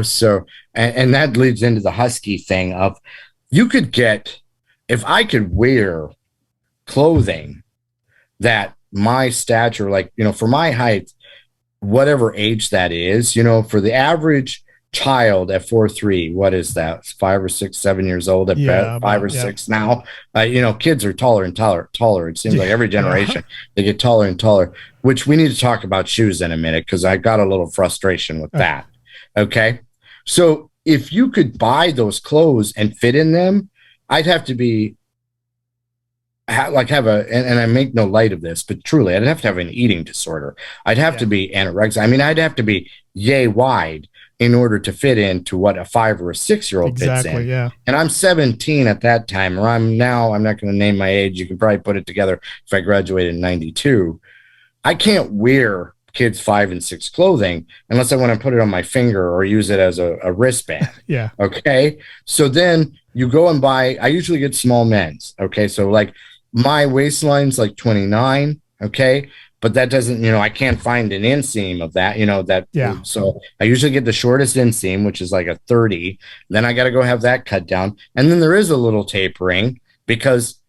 Speaker 2: So and that leads into the husky thing of you could get, if I could wear clothing that my stature, like, for my height, whatever age that is, for the average child at 4'3", what is that? 5 or 6, 7 years old at 5 or 6 now. Kids are taller and taller. It seems like every generation they get taller and taller, which we need to talk about shoes in a minute because I got a little frustration with that. Okay. So if you could buy those clothes and fit in them, I'd have to be and I make no light of this, but truly, I'd have to have an eating disorder. I'd have to be anorexic. I mean, I'd have to be yay wide in order to fit into what a 5 or a 6-year-old fits in.
Speaker 1: Yeah.
Speaker 2: And I'm 17 at that time, or I'm not going to name my age. You can probably put it together if I graduated in 92. I can't wear kids 5 and 6 clothing unless I want to put it on my finger or use it as a wristband.
Speaker 1: Yeah.
Speaker 2: Okay. So then you go and buy, I usually get small men's. Okay. So like my waistline's like 29. Okay. But that doesn't, I can't find an inseam of that, So I usually get the shortest inseam, which is like a 30. Then I got to go have that cut down. And then there is a little tapering because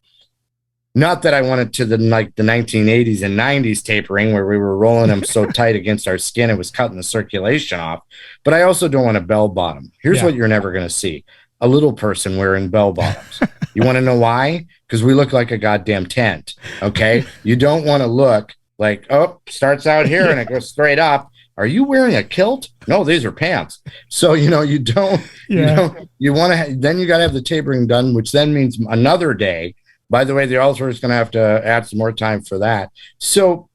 Speaker 2: not that I wanted to the 1980s and 90s tapering where we were rolling them so tight against our skin, it was cutting the circulation off. But I also don't want a bell bottom. Here's what you're never going to see. A little person wearing bell bottoms. You want to know why? Because we look like a goddamn tent. Okay. You don't want to look like, oh, starts out here and it goes straight up. Are you wearing a kilt? No, these are pants. So, you don't, you want to, then you got to have the tapering done, which then means another day. By the way, the alterer is going to have to add some more time for that. So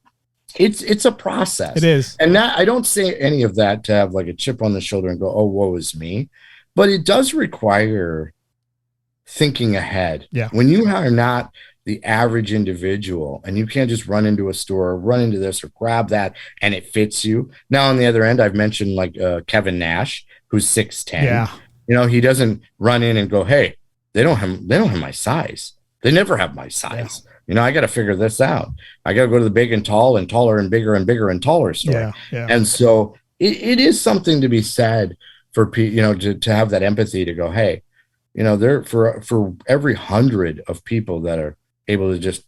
Speaker 2: it's a process.
Speaker 1: It is.
Speaker 2: And I don't say any of that to have like a chip on the shoulder and go, oh, woe is me. But it does require thinking ahead.
Speaker 1: Yeah.
Speaker 2: When you are not the average individual and you can't just run into a store, run into this or grab that and it fits you. Now on the other end, I've mentioned like Kevin Nash, who's 6'10".
Speaker 1: Yeah.
Speaker 2: He doesn't run in and go, hey, they don't have my size. They never have my size. Yeah. I got to figure this out. I got to go to the big and tall and taller and bigger and bigger and taller store.
Speaker 1: Yeah. Yeah.
Speaker 2: And so it is something to be said for to have that empathy to go, hey, there for every 100 of people that are able to just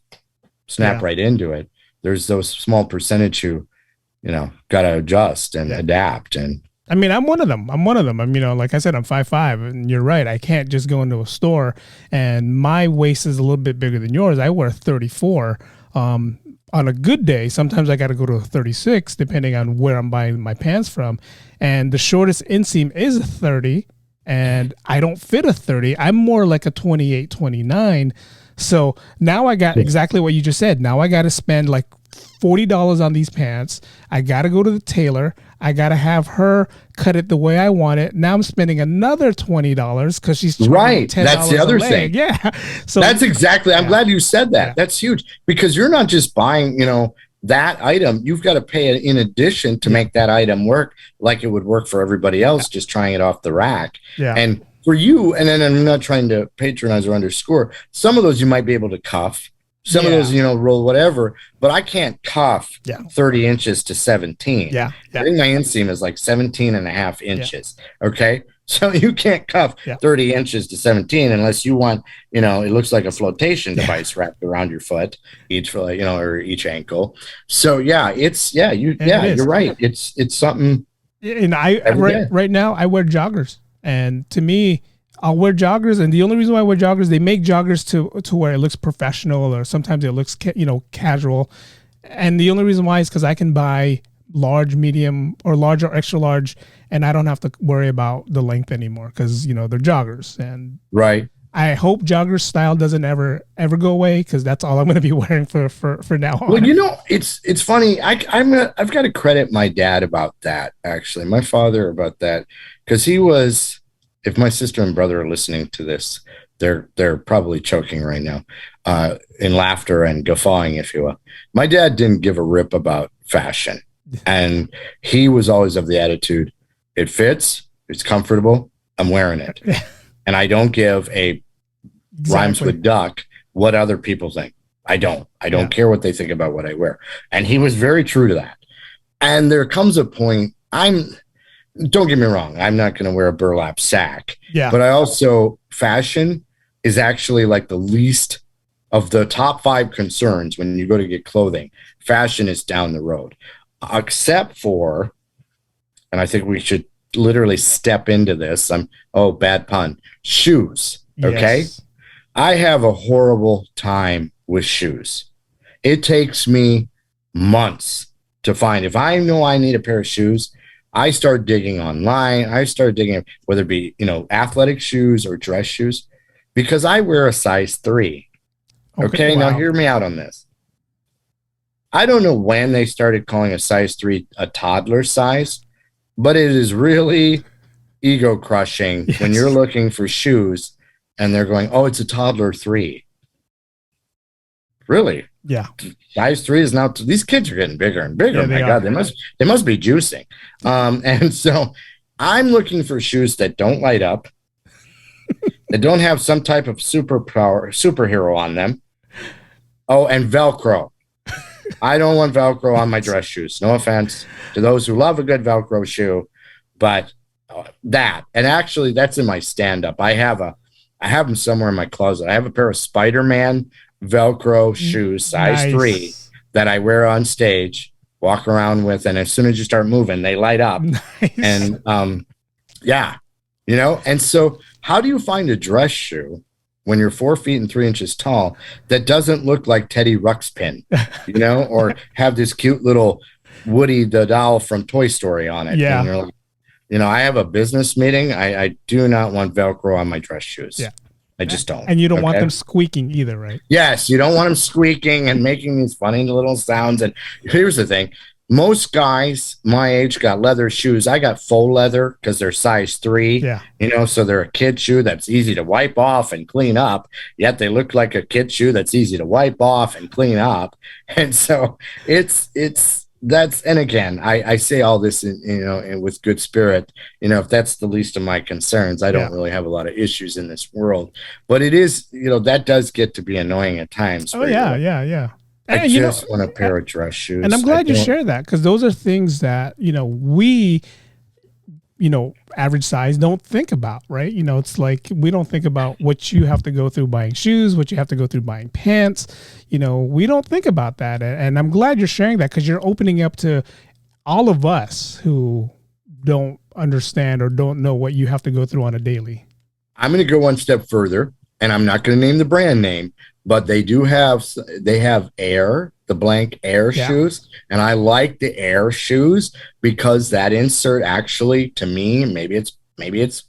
Speaker 2: snap right into it, there's those small percentage who, got to adjust and adapt. And
Speaker 1: I mean, I'm one of them. Like I said, I'm 5'5", and you're right. I can't just go into a store and my waist is a little bit bigger than yours. I wear 34. On a good day, sometimes I got to go to a 36, depending on where I'm buying my pants from. And the shortest inseam is a 30, and I don't fit a 30. I'm more like a 28, 29. So now I got exactly what you just said. Now I got to spend like $40 on these pants. I got to go to the tailor. I got to have her cut it the way I want it. Now I'm spending another $20 because she's
Speaker 2: right.
Speaker 1: $10
Speaker 2: That's the other thing.
Speaker 1: Yeah. So
Speaker 2: that's exactly, I'm glad you said that.
Speaker 1: Yeah.
Speaker 2: That's huge, because you're not just buying, that item. You've got to pay it in addition to make that item work like it would work for everybody else, just trying it off the rack.
Speaker 1: Yeah.
Speaker 2: And for you, and then I'm not trying to patronize or underscore, some of those you might be able to cuff. Some of those, roll whatever, but I can't cuff 30 inches to 17.
Speaker 1: Yeah.
Speaker 2: I think my inseam is like 17 and a half inches. Yeah. Okay. So you can't cuff 30 inches to 17 unless you want, it looks like a flotation device wrapped around your foot, each, or each ankle. So you're right. It's something.
Speaker 1: And right now I wear joggers, and to me, I'll wear joggers, and the only reason why I wear joggers, they make joggers to where it looks professional, or sometimes it looks casual, and the only reason why is because I can buy large, medium, or large or extra large, and I don't have to worry about the length anymore because they're joggers. And
Speaker 2: right,
Speaker 1: I hope jogger style doesn't ever go away, because that's all I'm going to be wearing for now on.
Speaker 2: Well, it's funny. I've got to credit my dad about that, actually, my father about that, because he was. If my sister and brother are listening to this, they're probably choking right now in laughter and guffawing, if you will. My dad didn't give a rip about fashion, and he was always of the attitude, it fits, it's comfortable, I'm wearing it. And I don't give a rhymes with duck what other people think. I don't care what they think about what I wear. And he was very true to that. And there comes a point, don't get me wrong, I'm not going to wear a burlap sack. Yeah. But I also, fashion is actually like the least of the top 5 concerns when you go to get clothing. Fashion is down the road, except for, and I think we should literally step into this. Bad pun. Shoes. Okay. Yes. I have a horrible time with shoes. It takes me months to find. If I know I need a pair of shoes, I start digging online. I start digging, whether it be, athletic shoes or dress shoes, because I wear a size 3. Okay. Wow. Now hear me out on this. I don't know when they started calling a size 3 a toddler size, but it is really ego crushing when you're looking for shoes and they're going, oh, it's a toddler 3. Really?
Speaker 1: Yeah.
Speaker 2: Size 3 is now, these kids are getting bigger and bigger. My God, they must be juicing. And so I'm looking for shoes that don't light up, that don't have some type of superhero on them. Oh, and Velcro. I don't want Velcro on my dress shoes. No offense to those who love a good Velcro shoe, but that, and actually that's in my stand-up. I have them somewhere in my closet. I have a pair of Spider-Man Velcro shoes, size 3, that I wear on stage, walk around with, and as soon as you start moving, they light up. Nice. And and so how do you find a dress shoe when you're 4 feet and 3 inches tall that doesn't look like Teddy Ruxpin, or have this cute little Woody the doll from Toy Story on it? Yeah. And you're like, I have a business meeting. I do not want Velcro on my dress shoes. Yeah. I just don't.
Speaker 1: And you don't want them squeaking either, right?
Speaker 2: Yes, you don't want them squeaking and making these funny little sounds. And here's the thing. Most guys my age got leather shoes. I got faux leather because they're size 3. Yeah. So they're a kid shoe that's easy to wipe off and clean up. Yet they look like a kid shoe that's easy to wipe off and clean up. And so and again, I say all this in with good spirit. If that's the least of my concerns, I don't really have a lot of issues in this world. But it is, that does get to be annoying at times.
Speaker 1: Oh yeah.
Speaker 2: I just want a pair of dress shoes.
Speaker 1: And I'm glad you share that, because those are things that we, average size don't think about, right? It's like we don't think about what you have to go through buying shoes, what you have to go through buying pants. We don't think about that. And I'm glad you're sharing that, because you're opening up to all of us who don't understand or don't know what you have to go through on a daily.
Speaker 2: I'm going to go one step further, and I'm not going to name the brand name, but they have Air, the blank Air shoes. And I like the Air shoes because that insert actually, to me, maybe it's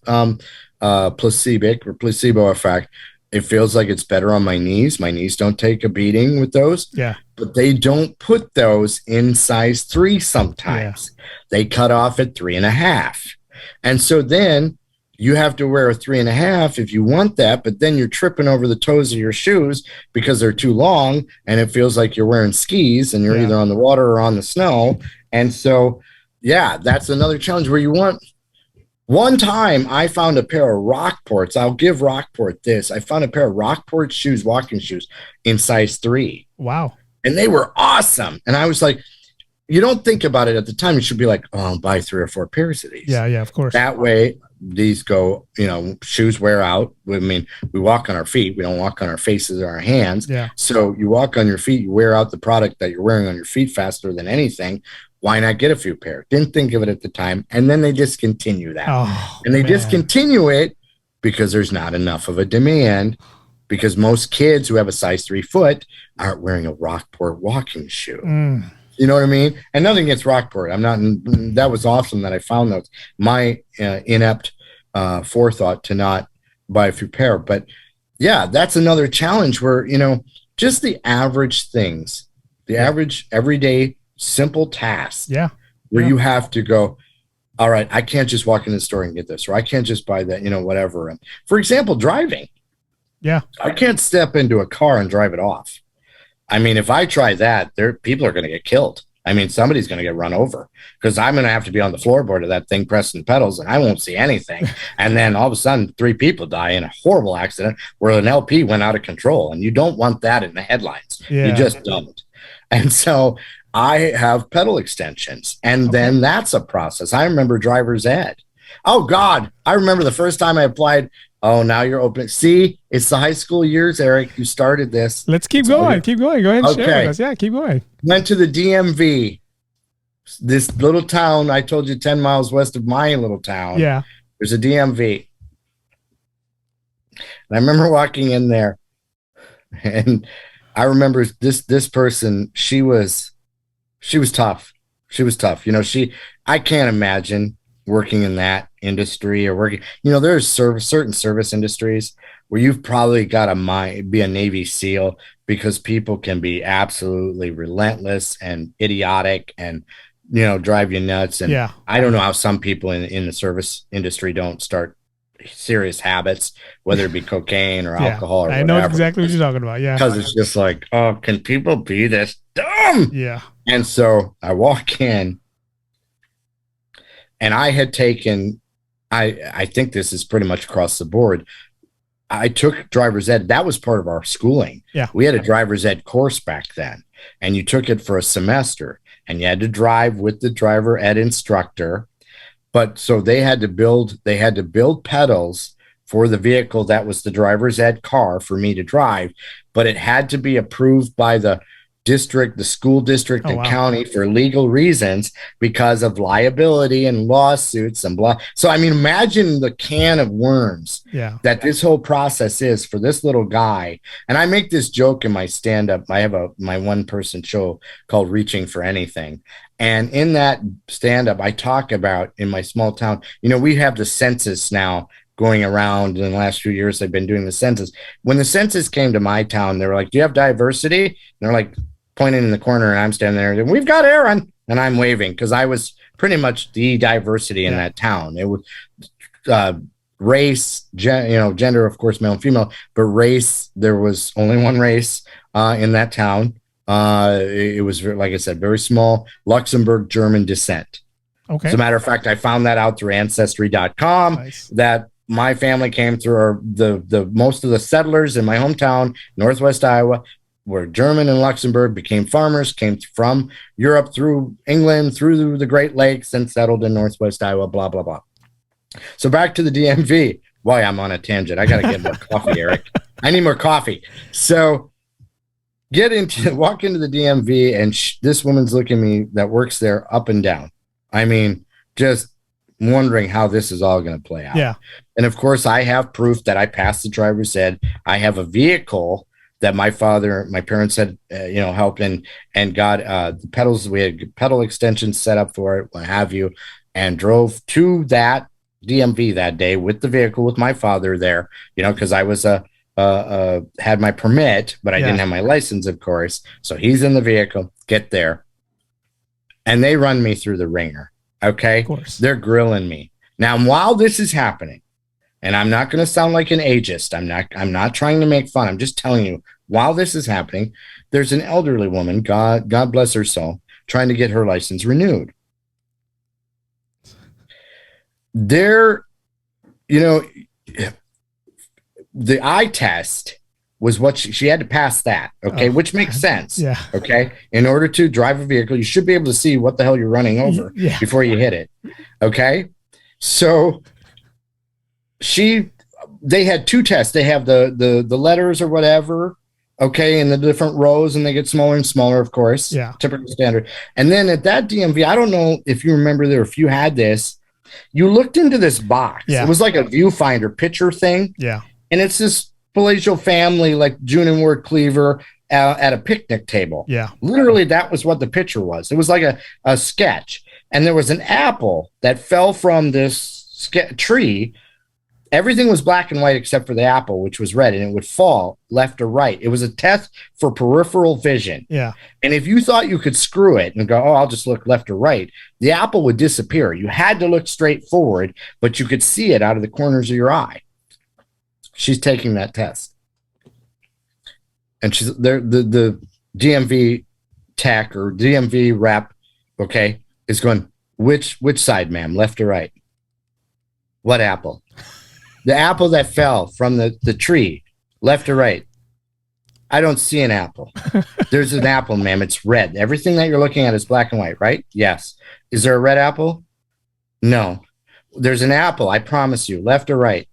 Speaker 2: placebo effect. It feels like it's better on my knees. My knees don't take a beating with those.
Speaker 1: Yeah.
Speaker 2: But they don't put those in size 3 sometimes. Yeah. They cut off at 3.5. And so then you have to wear a 3.5 if you want that, but then you're tripping over the toes of your shoes because they're too long, and it feels like you're wearing skis and you're either on the water or on the snow. And so, yeah, that's another challenge where you want. One time I found a pair of Rockports. I'll give Rockport this. I found a pair of Rockport shoes, walking shoes in size 3.
Speaker 1: Wow.
Speaker 2: And they were awesome. And I was like, you don't think about it at the time. You should be like, oh, I'll buy 3 or 4 pairs of these.
Speaker 1: Yeah, of course.
Speaker 2: That way these go, shoes wear out. I mean, we walk on our feet. We don't walk on our faces or our hands.
Speaker 1: Yeah.
Speaker 2: So you walk on your feet, you wear out the product that you're wearing on your feet faster than anything. Why not get a few pair? Didn't think of it at the time. And then they discontinue that. And they discontinue it because there's not enough of a demand, because most kids who have a size 3 foot aren't wearing a Rockport walking shoe. You know what I mean? And nothing against Rockport. That was awesome that I found those. My inept forethought to not buy a few pair. But yeah, that's another challenge where, just the average things, the average everyday simple tasks, where you have to go, all right, I can't just walk in the store and get this, or I can't just buy that, whatever. And for example, driving. Yeah. I can't step into a car and drive it off. I mean, if I try that, people are going to get killed. I mean, somebody's going to get run over because I'm going to have to be on the floorboard of that thing pressing pedals, and I won't see anything. And then all of a sudden 3 people die in a horrible accident where an LP went out of control, and you don't want that in the headlines. You just don't. And so I have pedal extensions, and then that's a process. I remember driver's ed. Oh God. I remember the first time I applied. Oh, now you're opening. See, it's the high school years, Eric. You started this.
Speaker 1: Let's keep going. Keep going. Go ahead and share with us. Yeah, keep going.
Speaker 2: Went to the DMV, this little town. I told you 10 miles west of my little town.
Speaker 1: Yeah.
Speaker 2: There's a DMV. And I remember walking in there, and I remember this person, she was tough. She was tough. I can't imagine working in that industry or working, there's certain service industries where you've probably got to be a Navy SEAL, because people can be absolutely relentless and idiotic and, drive you nuts. And I don't know how some people in the service industry don't start serious habits, whether it be cocaine or alcohol or whatever. I know
Speaker 1: exactly what you're talking about. Yeah.
Speaker 2: Because it's just like, oh, can people be this dumb?
Speaker 1: Yeah.
Speaker 2: And so I walk in, and I had taken, I think this is pretty much across the board. I took driver's ed. That was part of our schooling.
Speaker 1: Yeah.
Speaker 2: We had a driver's ed course back then, and you took it for a semester, and you had to drive with the driver ed instructor. But so they had to build pedals for the vehicle that was the driver's ed car for me to drive, but it had to be approved by the school district and county for legal reasons because of liability and lawsuits and blah. So, I mean, imagine the can of worms that this whole process is for this little guy. And I make this joke in my stand-up. I have my one-person show called Reaching for Anything. And in that stand-up, I talk about, in my small town, we have the census now going around. In the last few years, they've been doing the census. When the census came to my town, they were like, do you have diversity? And they're like, pointing in the corner, and I'm standing there, and we've got Aaron, and I'm waving because I was pretty much the diversity in that town. It was race, gender, of course, male and female, but race, there was only one race in that town. It was, like I said, very small, Luxembourg German descent.
Speaker 1: Okay.
Speaker 2: As a matter of fact, I found that out through Ancestry.com that my family came through, the most of the settlers in my hometown, Northwest Iowa, were German and Luxembourg, became farmers, came from Europe through England, through the Great Lakes, and settled in Northwest Iowa, blah, blah, blah. So back to the DMV. Boy, I'm on a tangent. I got to get more coffee, Eric. I need more coffee. So walk into the DMV, and this woman's looking at me that works there up and down. I mean, just wondering how this is all going to play out.
Speaker 1: Yeah.
Speaker 2: And of course, I have proof that I passed the driver's ed. I have a vehicle that my parents had, helped and got the pedals. We had pedal extensions set up for it, what have you, and drove to that DMV that day with the vehicle with my father there, because I was a had my permit, but I didn't have my license, of course. So he's in the vehicle, get there, and they run me through the ringer. Okay.
Speaker 1: Of course.
Speaker 2: They're grilling me. Now, while this is happening, and I'm not going to sound like an ageist, I'm not trying to make fun. I'm just telling you, while this is happening, there's an elderly woman, God bless her soul, trying to get her license renewed. There, the eye test was what she had to pass that. Okay. Which makes sense.
Speaker 1: Yeah.
Speaker 2: Okay. In order to drive a vehicle, you should be able to see what the hell you're running over before you hit it. Okay. So they had two tests. They have the letters or whatever. Okay. In the different rows, and they get smaller and smaller, of course.
Speaker 1: Yeah.
Speaker 2: Typical standard. And then at that DMV, I don't know if you remember there, if you had this, you looked into this box.
Speaker 1: Yeah.
Speaker 2: It was like a viewfinder picture thing.
Speaker 1: Yeah.
Speaker 2: And it's this palatial family, like June and Ward Cleaver at a picnic table.
Speaker 1: Yeah.
Speaker 2: Literally, that was what the picture was. It was like a sketch. And there was an apple that fell from this tree. Everything was black and white except for the apple, which was red, and it would fall left or right. It was a test for peripheral vision.
Speaker 1: Yeah.
Speaker 2: And if you thought you could screw it and go, oh, I'll just look left or right, the apple would disappear. You had to look straight forward, but you could see it out of the corners of your eye. She's taking that test. And she's there, the DMV tech or DMV rep, okay, is going, which side, ma'am, left or right? What apple? The apple that fell from the tree, left or right? I don't see an apple. There's an apple, ma'am. It's red. Everything that you're looking at is black and white, right? Yes. Is there a red apple? No. There's an apple, I promise you. Left or right?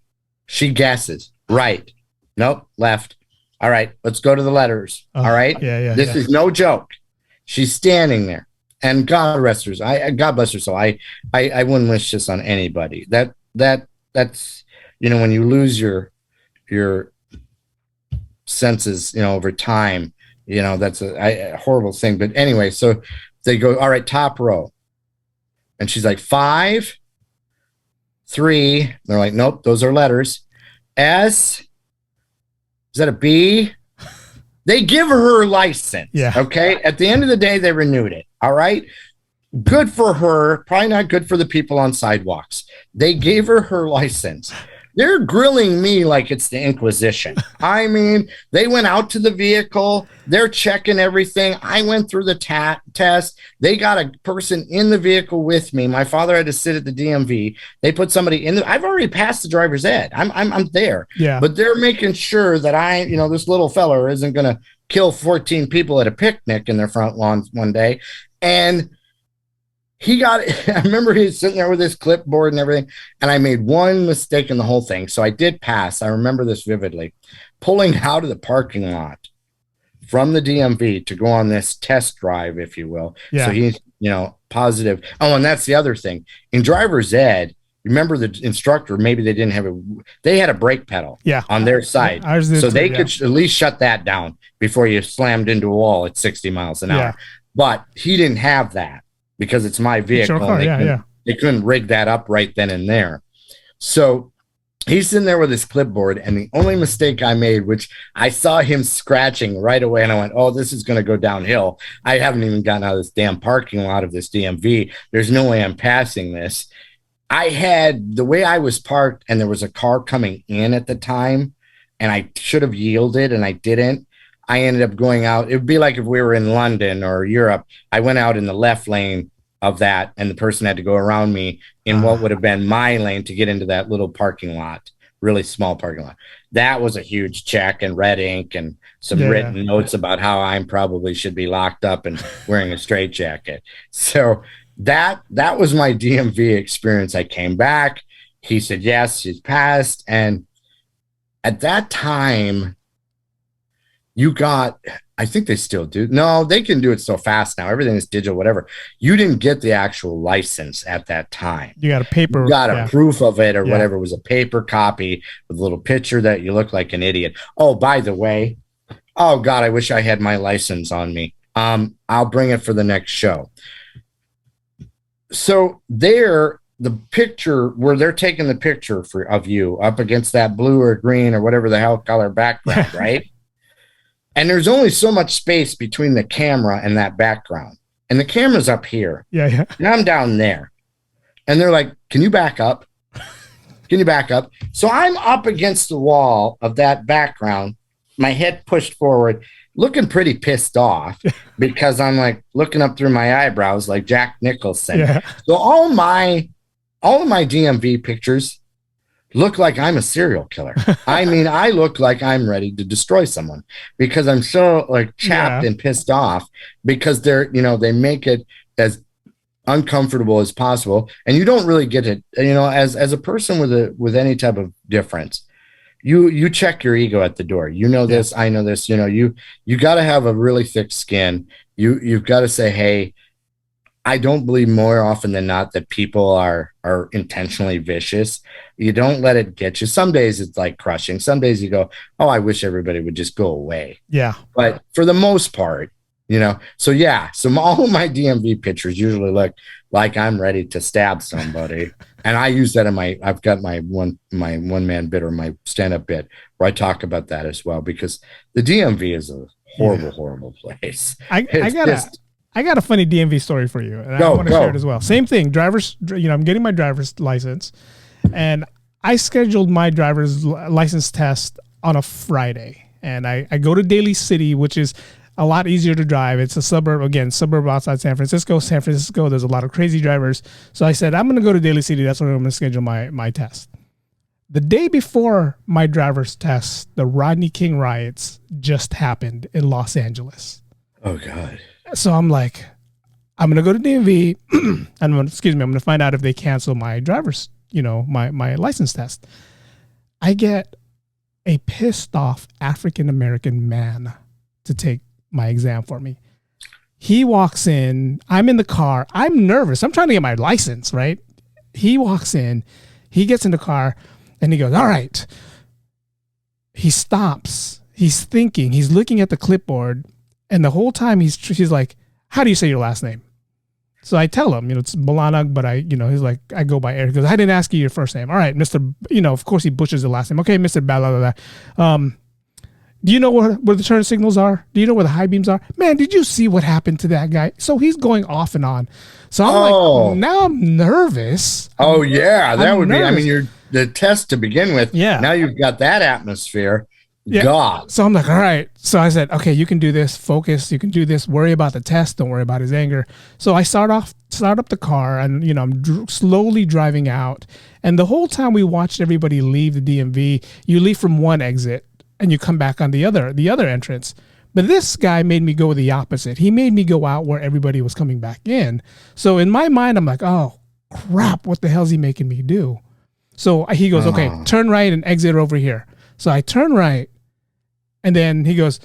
Speaker 2: She guesses. Right. Nope. Left. All right. Let's go to the letters. All right.
Speaker 1: Yeah.
Speaker 2: This is no joke. She's standing there, and God rest her. God bless her soul. I wouldn't wish this on anybody. That's when you lose your senses, over time, that's a horrible thing. But anyway, so they go, all right, top row, and she's like 5, 3. They're like, nope, those are letters. S. Is that a B? They give her license.
Speaker 1: Yeah.
Speaker 2: Okay. At the end of the day, they renewed it. All right. Good for her. Probably not good for the people on sidewalks. They gave her license. They're grilling me like it's the Inquisition. I mean, they went out to the vehicle. They're checking everything. I went through the test. They got a person in the vehicle with me. My father had to sit at the DMV. They put somebody in. I've already passed the driver's ed. I'm there.
Speaker 1: Yeah.
Speaker 2: But they're making sure that this little fella isn't going to kill 14 people at a picnic in their front lawn one day. And I remember he was sitting there with his clipboard and everything, and I made one mistake in the whole thing. So I did pass. I remember this vividly. Pulling out of the parking lot from the DMV to go on this test drive, if you will.
Speaker 1: Yeah.
Speaker 2: So he's, positive. Oh, and that's the other thing. In driver's ed, remember the instructor, maybe they had a brake pedal on their side. So they could at least shut that down before you slammed into a wall at 60 miles an hour. But he didn't have that. Because it's my vehicle. They couldn't rig that up right then and there. So he's sitting there with his clipboard, and the only mistake I made, which I saw him scratching right away, and I went, oh, this is going to go downhill. I haven't even gotten out of this damn parking lot of this DMV. There's no way I'm passing this. I had the way I was parked, and there was a car coming in at the time, and I should have yielded, and I didn't. I ended up going out. It would be like if we were in London or Europe. I went out in the left lane of that, and the person had to go around me in what would have been my lane to get into that little parking lot, really small parking lot. That was a huge check and red ink and some written notes about how I probably should be locked up and wearing a straitjacket. So that was my DMV experience. I came back. He said, yes, she's passed. And at that time, I think they still do. No, they can do it so fast now. Everything is digital, whatever. You didn't get the actual license at that time.
Speaker 1: You got a paper.
Speaker 2: You got a proof of it or whatever. It was a paper copy with a little picture that you look like an idiot. Oh, by the way, oh God, I wish I had my license on me. I'll bring it for the next show. So there, the picture where they're taking the picture of you up against that blue or green or whatever the hell color background, right? And there's only so much space between the camera and that background. And the camera's up here.
Speaker 1: Yeah.
Speaker 2: And I'm down there. And they're like, can you back up? Can you back up? So I'm up against the wall of that background, my head pushed forward, looking pretty pissed off because I'm like looking up through my eyebrows like Jack Nicholson. Yeah. So all of my DMV pictures look like I'm a serial killer. I mean, I look like I'm ready to destroy someone because I'm so like chapped and pissed off because they're, they make it as uncomfortable as possible. And you don't really get it, as a person with any type of difference, you check your ego at the door. This, I know this, you got to have a really thick skin. You've got to say, hey, I don't believe more often than not that people are intentionally vicious. You don't let it get you. Some days it's like crushing. Some days you go, oh, I wish everybody would just go away. Yeah. But for the most part, so all of my DMV pictures usually look like I'm ready to stab somebody. And I use that I've got my one man bit or my stand-up bit where I talk about that as well, because the DMV is a horrible place. I got a funny DMV story for you, and I want to share it as well. Same thing, I'm getting my driver's license, and I scheduled my driver's license test on a Friday, and I go to Daly City, which is a lot easier to drive. It's a suburb outside San Francisco. There's a lot of crazy drivers. So I said, I'm going to go to Daly City. That's where I'm going to schedule my test. The day before my driver's test, the Rodney King riots just happened in Los Angeles. Oh, God. So I'm like, I'm going to go to DMV and I'm going to find out if they cancel my driver's, my license test. I get a pissed off African-American man to take my exam for me. He walks in, I'm in the car, I'm nervous, I'm trying to get my license, right? He walks in, he gets in the car, and he goes, all right. He stops, he's thinking, he's looking at the clipboard, and the whole time he's like, how do you say your last name? So I tell him, it's Beelner, but he's like, I go by Eric. He goes, I didn't ask you your first name. All right, Mr. Of course he butchers the last name. Okay, Mr. Blah, blah, blah. Do you know where the turn signals are? Do you know where the high beams are? Man, did you see what happened to that guy? So he's going off and on. So I'm like, now I'm nervous. That would nervous. Be, you're the test to begin with. Yeah. Now you've got that atmosphere. Yeah. God. So I'm like, all right. So I said, okay, you can do this. Focus. You can do this. Worry about the test. Don't worry about his anger. So I start up the car, and I'm slowly driving out. And the whole time we watched everybody leave the DMV, you leave from one exit and you come back on the other entrance. But this guy made me go the opposite. He made me go out where everybody was coming back in. So in my mind, I'm like, oh crap, what the hell is he making me do? So he goes, okay, turn right and exit over here. So I turn right, and then he goes,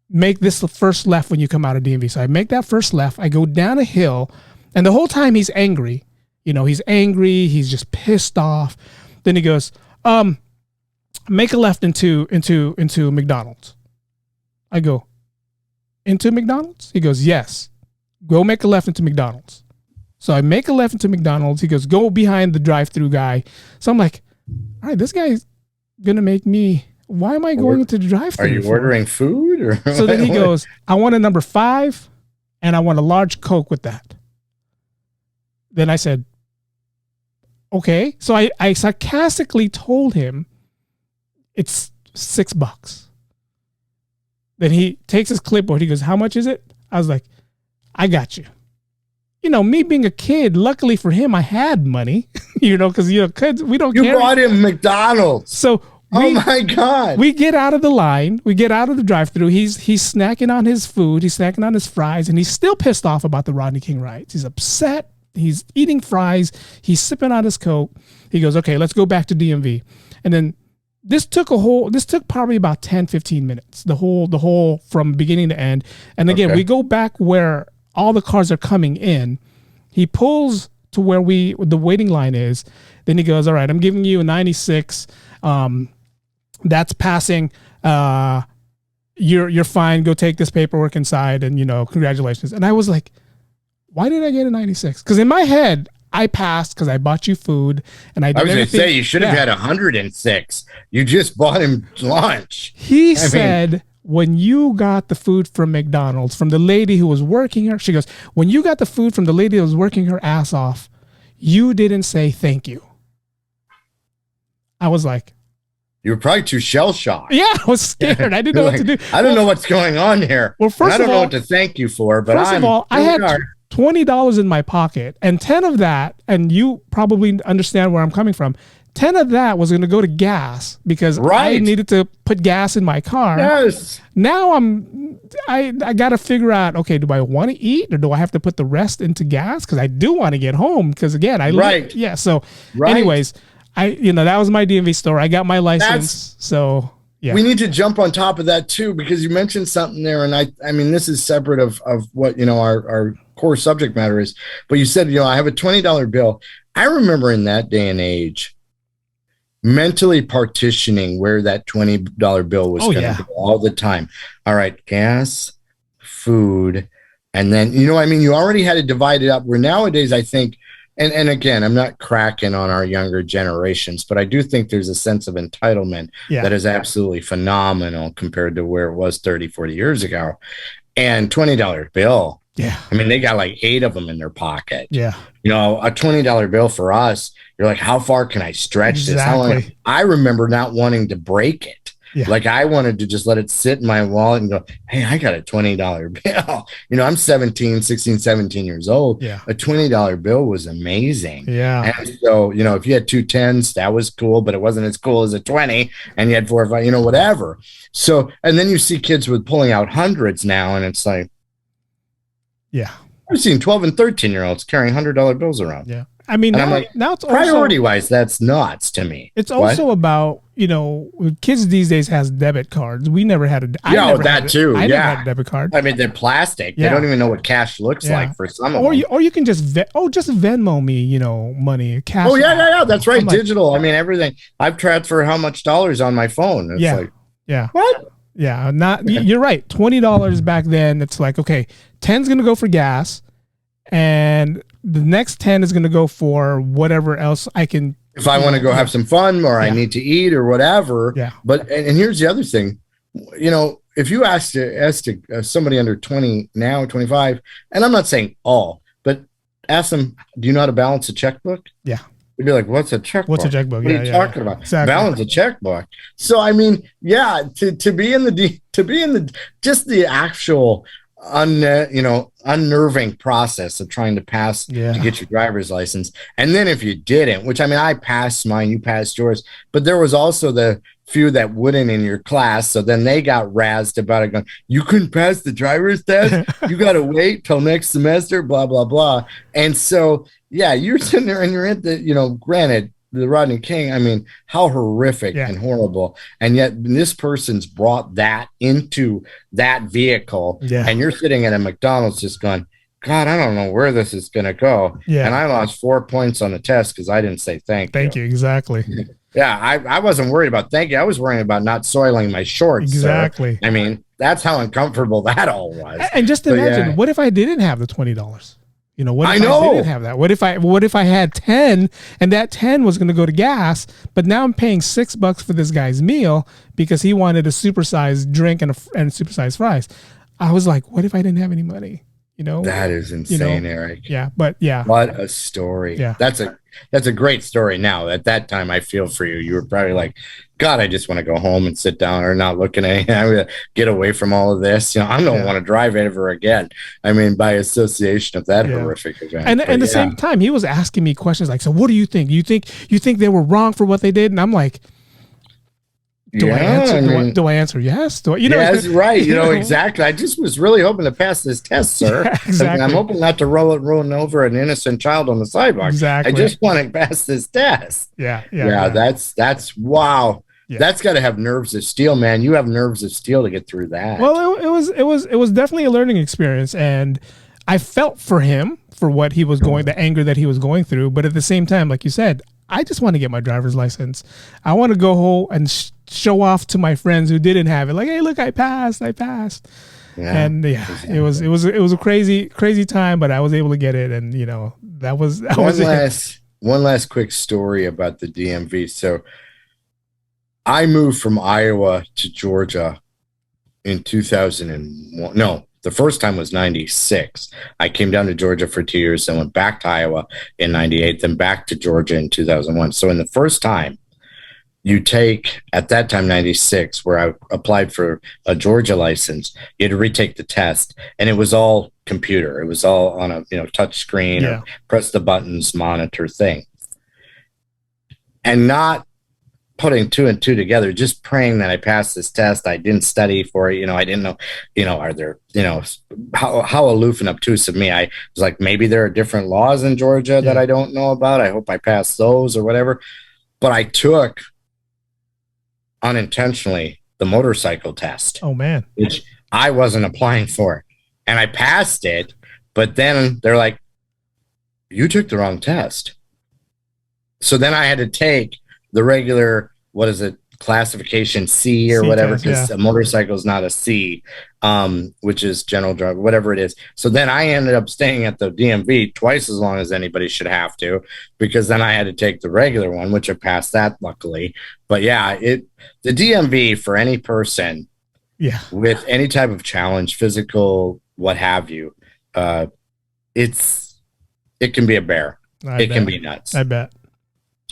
Speaker 2: make this the first left when you come out of DMV. So I make that first left. I go down a hill, and the whole time he's angry. He's angry. He's just pissed off. Then he goes, make a left into McDonald's. I go, into McDonald's? He goes, yes. Go make a left into McDonald's. So I make a left into McDonald's. He goes, go behind the drive-through guy. So I'm like, all right, this guy's going to make me, why am I going into the drive-through? Are you ordering food? Or so then he goes, I want a number 5, and I want a large Coke with that. Then I said, okay. So I sarcastically told him, it's $6. Then he takes his clipboard. He goes, how much is it? I was like, I got you. Me being a kid, luckily for him, I had money, because, kids, we don't care. You bought him McDonald's. So, oh my God. We get out of the line. We get out of the drive-thru. He's snacking on his food. He's snacking on his fries, and he's still pissed off about the Rodney King riots. He's upset. He's eating fries. He's sipping on his Coke. He goes, okay, let's go back to DMV. And then This took probably about 10, 15 minutes, the whole from beginning to end. And again, we go back where all the cars are coming in. He pulls to where the waiting line is. Then he goes, all right, I'm giving you a 96. That's passing. You're fine. Go take this paperwork inside and, congratulations. And I was like, why did I get a 96? Because in my head,
Speaker 1: I passed because I bought you food, and I did
Speaker 2: I was going to
Speaker 1: everything.
Speaker 2: say, you should have had 106. You just bought him lunch.
Speaker 1: He said, when you got the food from McDonald's, from the lady who was working her, she goes, when you got the food from the lady that was working her ass off, you didn't say thank you. I was like,
Speaker 2: you were probably too shell-shocked.
Speaker 1: Yeah, I was scared. I didn't know what to do.
Speaker 2: I don't know what's going on here.
Speaker 1: Well,
Speaker 2: I don't know what to thank you for, but
Speaker 1: first of all, I had $20 in my pocket, and 10 of that, and you probably understand where I'm coming from, 10 of that was going to go to gas because I needed to put gas in my car.
Speaker 2: Yes.
Speaker 1: Now I got to figure out, okay, do I want to eat or do I have to put the rest into gas? Because I do want to get home because, again, So anyways, that was my DMV story. I got my license. So yeah,
Speaker 2: we need to jump on top of that too, because you mentioned something there. And I mean, this is separate of what, our core subject matter is, but you said, I have a $20 bill. I remember in that day and age, mentally partitioning where that $20 bill was going to go all the time. All right, gas, food, and then, you already had to divide it up, where nowadays I think, and again, I'm not cracking on our younger generations, but I do think there's a sense of entitlement that is absolutely phenomenal compared to where it was 30, 40 years ago. And $20 bill.
Speaker 1: Yeah.
Speaker 2: I mean, they got like 8 of them in their pocket.
Speaker 1: Yeah.
Speaker 2: A $20 bill for us, you're like, how far can I stretch this? How long? I remember not wanting to break it. Yeah. Like I wanted to just let it sit in my wallet and go, hey, I got a $20 bill. I'm 16, 17 years old.
Speaker 1: Yeah.
Speaker 2: A $20 bill was amazing.
Speaker 1: Yeah.
Speaker 2: And so, if you had 2 10s, that was cool, but it wasn't as cool as a 20, and you had 4 or 5, whatever. So, and then you see kids with pulling out hundreds now, and it's like,
Speaker 1: yeah,
Speaker 2: I've seen 12 and 13-year-olds carrying $100 bills around.
Speaker 1: Yeah. I mean,
Speaker 2: I'm like,
Speaker 1: now it's
Speaker 2: priority wise, that's nuts to me.
Speaker 1: It's also about, kids these days has debit cards. We never had a.
Speaker 2: I never had a
Speaker 1: debit card.
Speaker 2: I mean, they're plastic. Yeah. They don't even know what cash looks like for some of them.
Speaker 1: Or you can just Venmo me, money, cash.
Speaker 2: Oh yeah. That's right. Digital. I mean, everything. I've transferred how much dollars on my phone. It's like, what?
Speaker 1: Yeah, you're right. $20 back then. It's like, okay, 10's gonna go for gas, and the next 10 is gonna go for whatever else I can.
Speaker 2: If I want to go have some fun, or I need to eat, or whatever.
Speaker 1: Yeah.
Speaker 2: But and here's the other thing, if you ask somebody under 20 now, 25, and I'm not saying all, but ask them, do you know how to balance a checkbook?
Speaker 1: Yeah.
Speaker 2: You'd be like, what's a checkbook?
Speaker 1: What's a checkbook?
Speaker 2: What are you talking about? Exactly. Balance a checkbook. So, I mean, to be in the just the actual unnerving process of trying to pass to get your driver's license. And then if you didn't, which I passed mine, you passed yours, but there was also the few that wouldn't in your class. So then they got razzed about it, going, you couldn't pass the driver's test. You got to wait till next semester, blah, blah, blah. And so, you're sitting there and you're at the, granted, the Rodney King, how horrific and horrible. And yet this person's brought that into that vehicle. Yeah. And you're sitting at a McDonald's just going, God, I don't know where this is going to go. Yeah. And I lost 4 points on the test because I didn't say thank you.
Speaker 1: Thank you. Exactly.
Speaker 2: Yeah. I wasn't worried about thank you. I was worrying about not soiling my shorts.
Speaker 1: Exactly.
Speaker 2: So, that's how uncomfortable that all was.
Speaker 1: And just imagine, what if I didn't have the $20? What if I didn't have that? What if I had 10 and that 10 was going to go to gas, but now I'm paying $6 for this guy's meal because he wanted a supersized drink and supersized fries. I was like, what if I didn't have any money?
Speaker 2: That is insane, Eric.
Speaker 1: Yeah, but
Speaker 2: what a story.
Speaker 1: Yeah,
Speaker 2: that's a great story. Now at that time, I feel for you. You were probably like, God, I just want to go home and sit down, or not looking at anything. I'm going to get away from all of this. I don't want to drive ever again. By association of that horrific event.
Speaker 1: And at the same time, he was asking me questions like, so what do you think? You think they were wrong for what they did? And I'm like, do I answer yes?
Speaker 2: Yes, right. Exactly. I just was really hoping to pass this test, sir.
Speaker 1: Yeah, exactly.
Speaker 2: I'm hoping not to run over an innocent child on the sidewalk.
Speaker 1: Exactly.
Speaker 2: I just want to pass this test.
Speaker 1: Yeah.
Speaker 2: That's wow. Yeah. That's got to have nerves of steel, man. You have nerves of steel to get through that.
Speaker 1: Well, it was definitely a learning experience, and I felt for him for what he was the anger that he was going through. But at the same time, like you said, I just want to get my driver's license. I want to go home and show off to my friends who didn't have it. Like, hey, look, I passed.
Speaker 2: Yeah,
Speaker 1: And yeah,
Speaker 2: exactly.
Speaker 1: it was a crazy time, but I was able to get it, and that was it.
Speaker 2: One last quick story about the DMV. So I moved from Iowa to Georgia in 2001. No, the first time was 96. I came down to Georgia for 2 years, then went back to Iowa in 98, then back to Georgia in 2001. So in the first time, you take, at that time, 96, where I applied for a Georgia license, you had to retake the test, and it was all computer. It was all on a touch screen or press the buttons monitor thing. And not putting two and two together, just praying that I passed this test. I didn't study for it. I didn't know, are there, how aloof and obtuse of me. I was like, maybe there are different laws in Georgia that I don't know about. I hope I pass those or whatever. But I took unintentionally the motorcycle test.
Speaker 1: Oh man.
Speaker 2: Which I wasn't applying for. And I passed it, but then they're like, you took the wrong test. So then I had to take the regular, what is it, classification C or whatever, because a motorcycle is not a C, which is general drug, whatever it is. So then I ended up staying at the DMV twice as long as anybody should have to, because then I had to take the regular one, which I passed that luckily. But yeah, the DMV for any person with any type of challenge, physical, what have you, it can be a bear. It can be nuts.
Speaker 1: I bet.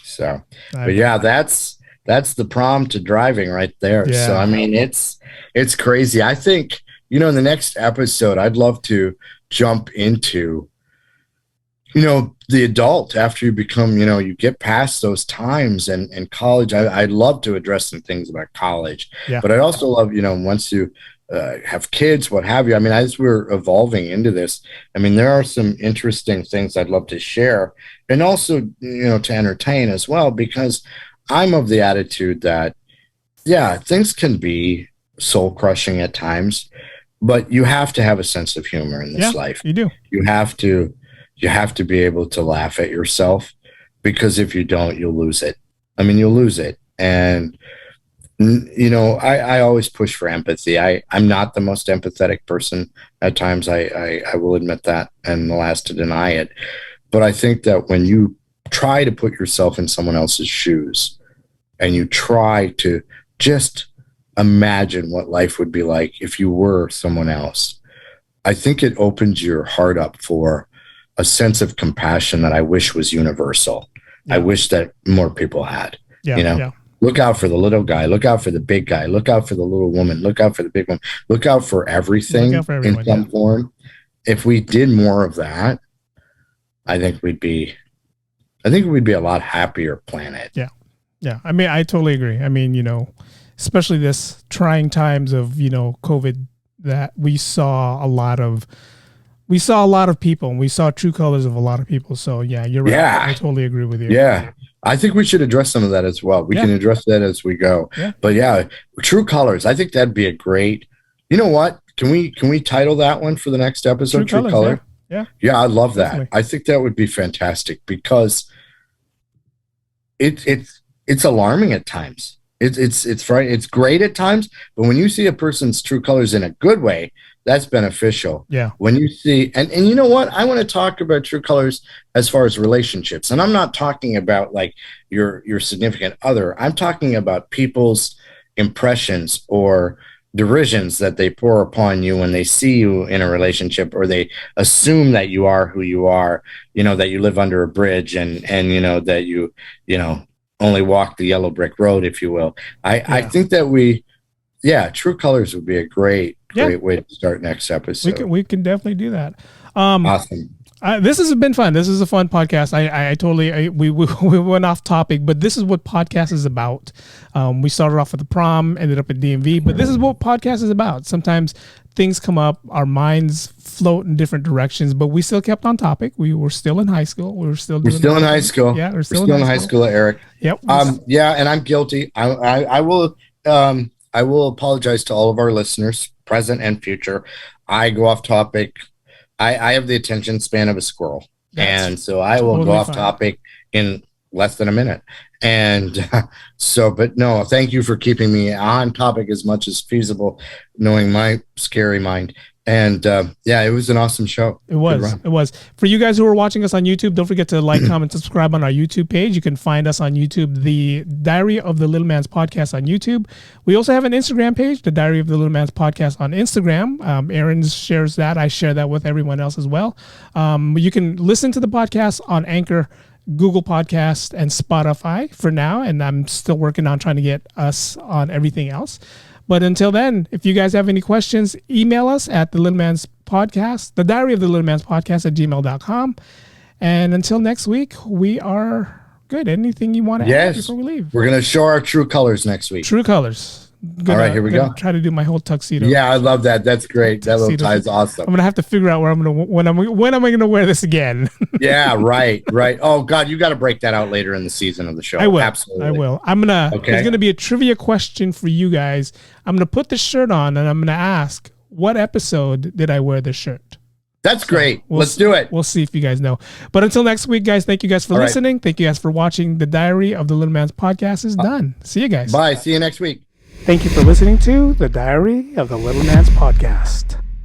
Speaker 2: So, but yeah, that's the prom to driving right there.
Speaker 1: Yeah.
Speaker 2: So, I mean, it's crazy. I think, in the next episode, I'd love to jump into, the adult after you become, you get past those times and college. I'd love to address some things about college, but I'd also love, once you have kids, what have you. I mean, as we're evolving into this, I mean, there are some interesting things I'd love to share and also, to entertain as well, because I'm of the attitude that, things can be soul crushing at times, but you have to have a sense of humor in this life.
Speaker 1: You do.
Speaker 2: You have to be able to laugh at yourself, because if you don't, you'll lose it. I mean, you'll lose it. And I always push for empathy. I'm not the most empathetic person at times. I will admit that, and the last to deny it. But I think that when you try to put yourself in someone else's shoes and you try to just imagine what life would be like if you were someone else, I think it opens your heart up for a sense of compassion that I wish was universal. I wish that more people had, Look out for the little guy. Look out for the big guy. Look out for the little woman. Look out for the big one. Look out for everything in some form. If we did more of that, I think we'd be a lot happier planet.
Speaker 1: Yeah. Yeah. I mean, I totally agree. I mean, especially this trying times of, COVID, that we saw a lot of people, and we saw true colors of a lot of people. So yeah, you're right. Yeah. I totally agree with you.
Speaker 2: Yeah. I think we should address some of that as well. We can address that as we go. Yeah. But yeah, true colors. I think that'd be a great, you know what? Can we title that one for the next episode? True color.
Speaker 1: Yeah.
Speaker 2: Yeah. I love that. I think that would be fantastic, because it's alarming at times. It's frightening. It's great at times, but when you see a person's true colors in a good way, that's beneficial.
Speaker 1: Yeah.
Speaker 2: When you see, and you know what? I want to talk about true colors as far as relationships. And I'm not talking about like your significant other. I'm talking about people's impressions or derisions that they pour upon you when they see you in a relationship, or they assume that you are who you are, that you live under a bridge and that you only walk the yellow brick road, if you will. I think that true colors would be a great way to start next episode.
Speaker 1: We can definitely do that.
Speaker 2: Awesome.
Speaker 1: This has been fun. This is a fun podcast. We went off topic, but this is what podcast is about. We started off with the prom, ended up at DMV, but this is what podcast is about. Sometimes things come up, our minds float in different directions, but we still kept on topic. We were still in high school. We're still
Speaker 2: in high school.
Speaker 1: Yeah,
Speaker 2: we're still in high school, Eric.
Speaker 1: Yep.
Speaker 2: And I'm guilty. I will apologize to all of our listeners, present and future. I go off topic. I have the attention span of a squirrel. And so I will go off topic in less than a minute. And but no, thank you for keeping me on topic as much as feasible, knowing my scary mind. And it was an awesome show.
Speaker 1: It was. For you guys who are watching us on YouTube, don't forget to like, comment, subscribe on our YouTube page. You can find us on YouTube, the Diary of the Little Man's Podcast on YouTube. We also have an Instagram page, the Diary of the Little Man's Podcast on Instagram. Aaron shares that. I share that with everyone else as well. You can listen to the podcast on Anchor, Google Podcast, and Spotify for now. And I'm still working on trying to get us on everything else. But until then, if you guys have any questions, email us at the Little Man's Podcast, the Diary of the Little Man's Podcast at gmail.com. And until next week, we are good. Anything you want to add before we leave?
Speaker 2: We're going to show our true colors next week.
Speaker 1: True colors.
Speaker 2: All right, here we go.
Speaker 1: Try to do my whole tuxedo.
Speaker 2: Yeah, I love that. That's great. That little tie is awesome.
Speaker 1: I'm gonna have to figure out when am I gonna wear this again?
Speaker 2: Yeah, right. Oh God, you got to break that out later in the season of the show.
Speaker 1: I will.
Speaker 2: Absolutely.
Speaker 1: I will. There's gonna be a trivia question for you guys. I'm gonna put this shirt on and I'm gonna ask, what episode did I wear this shirt?
Speaker 2: That's great. Let's do it.
Speaker 1: We'll see if you guys know. But until next week, guys, thank you guys for listening. Thank you guys for watching. The Diary of the Little Man's Podcast is done. See you guys.
Speaker 2: Bye. See you next week.
Speaker 1: Thank you for listening to the Diary of the Little Man's Podcast.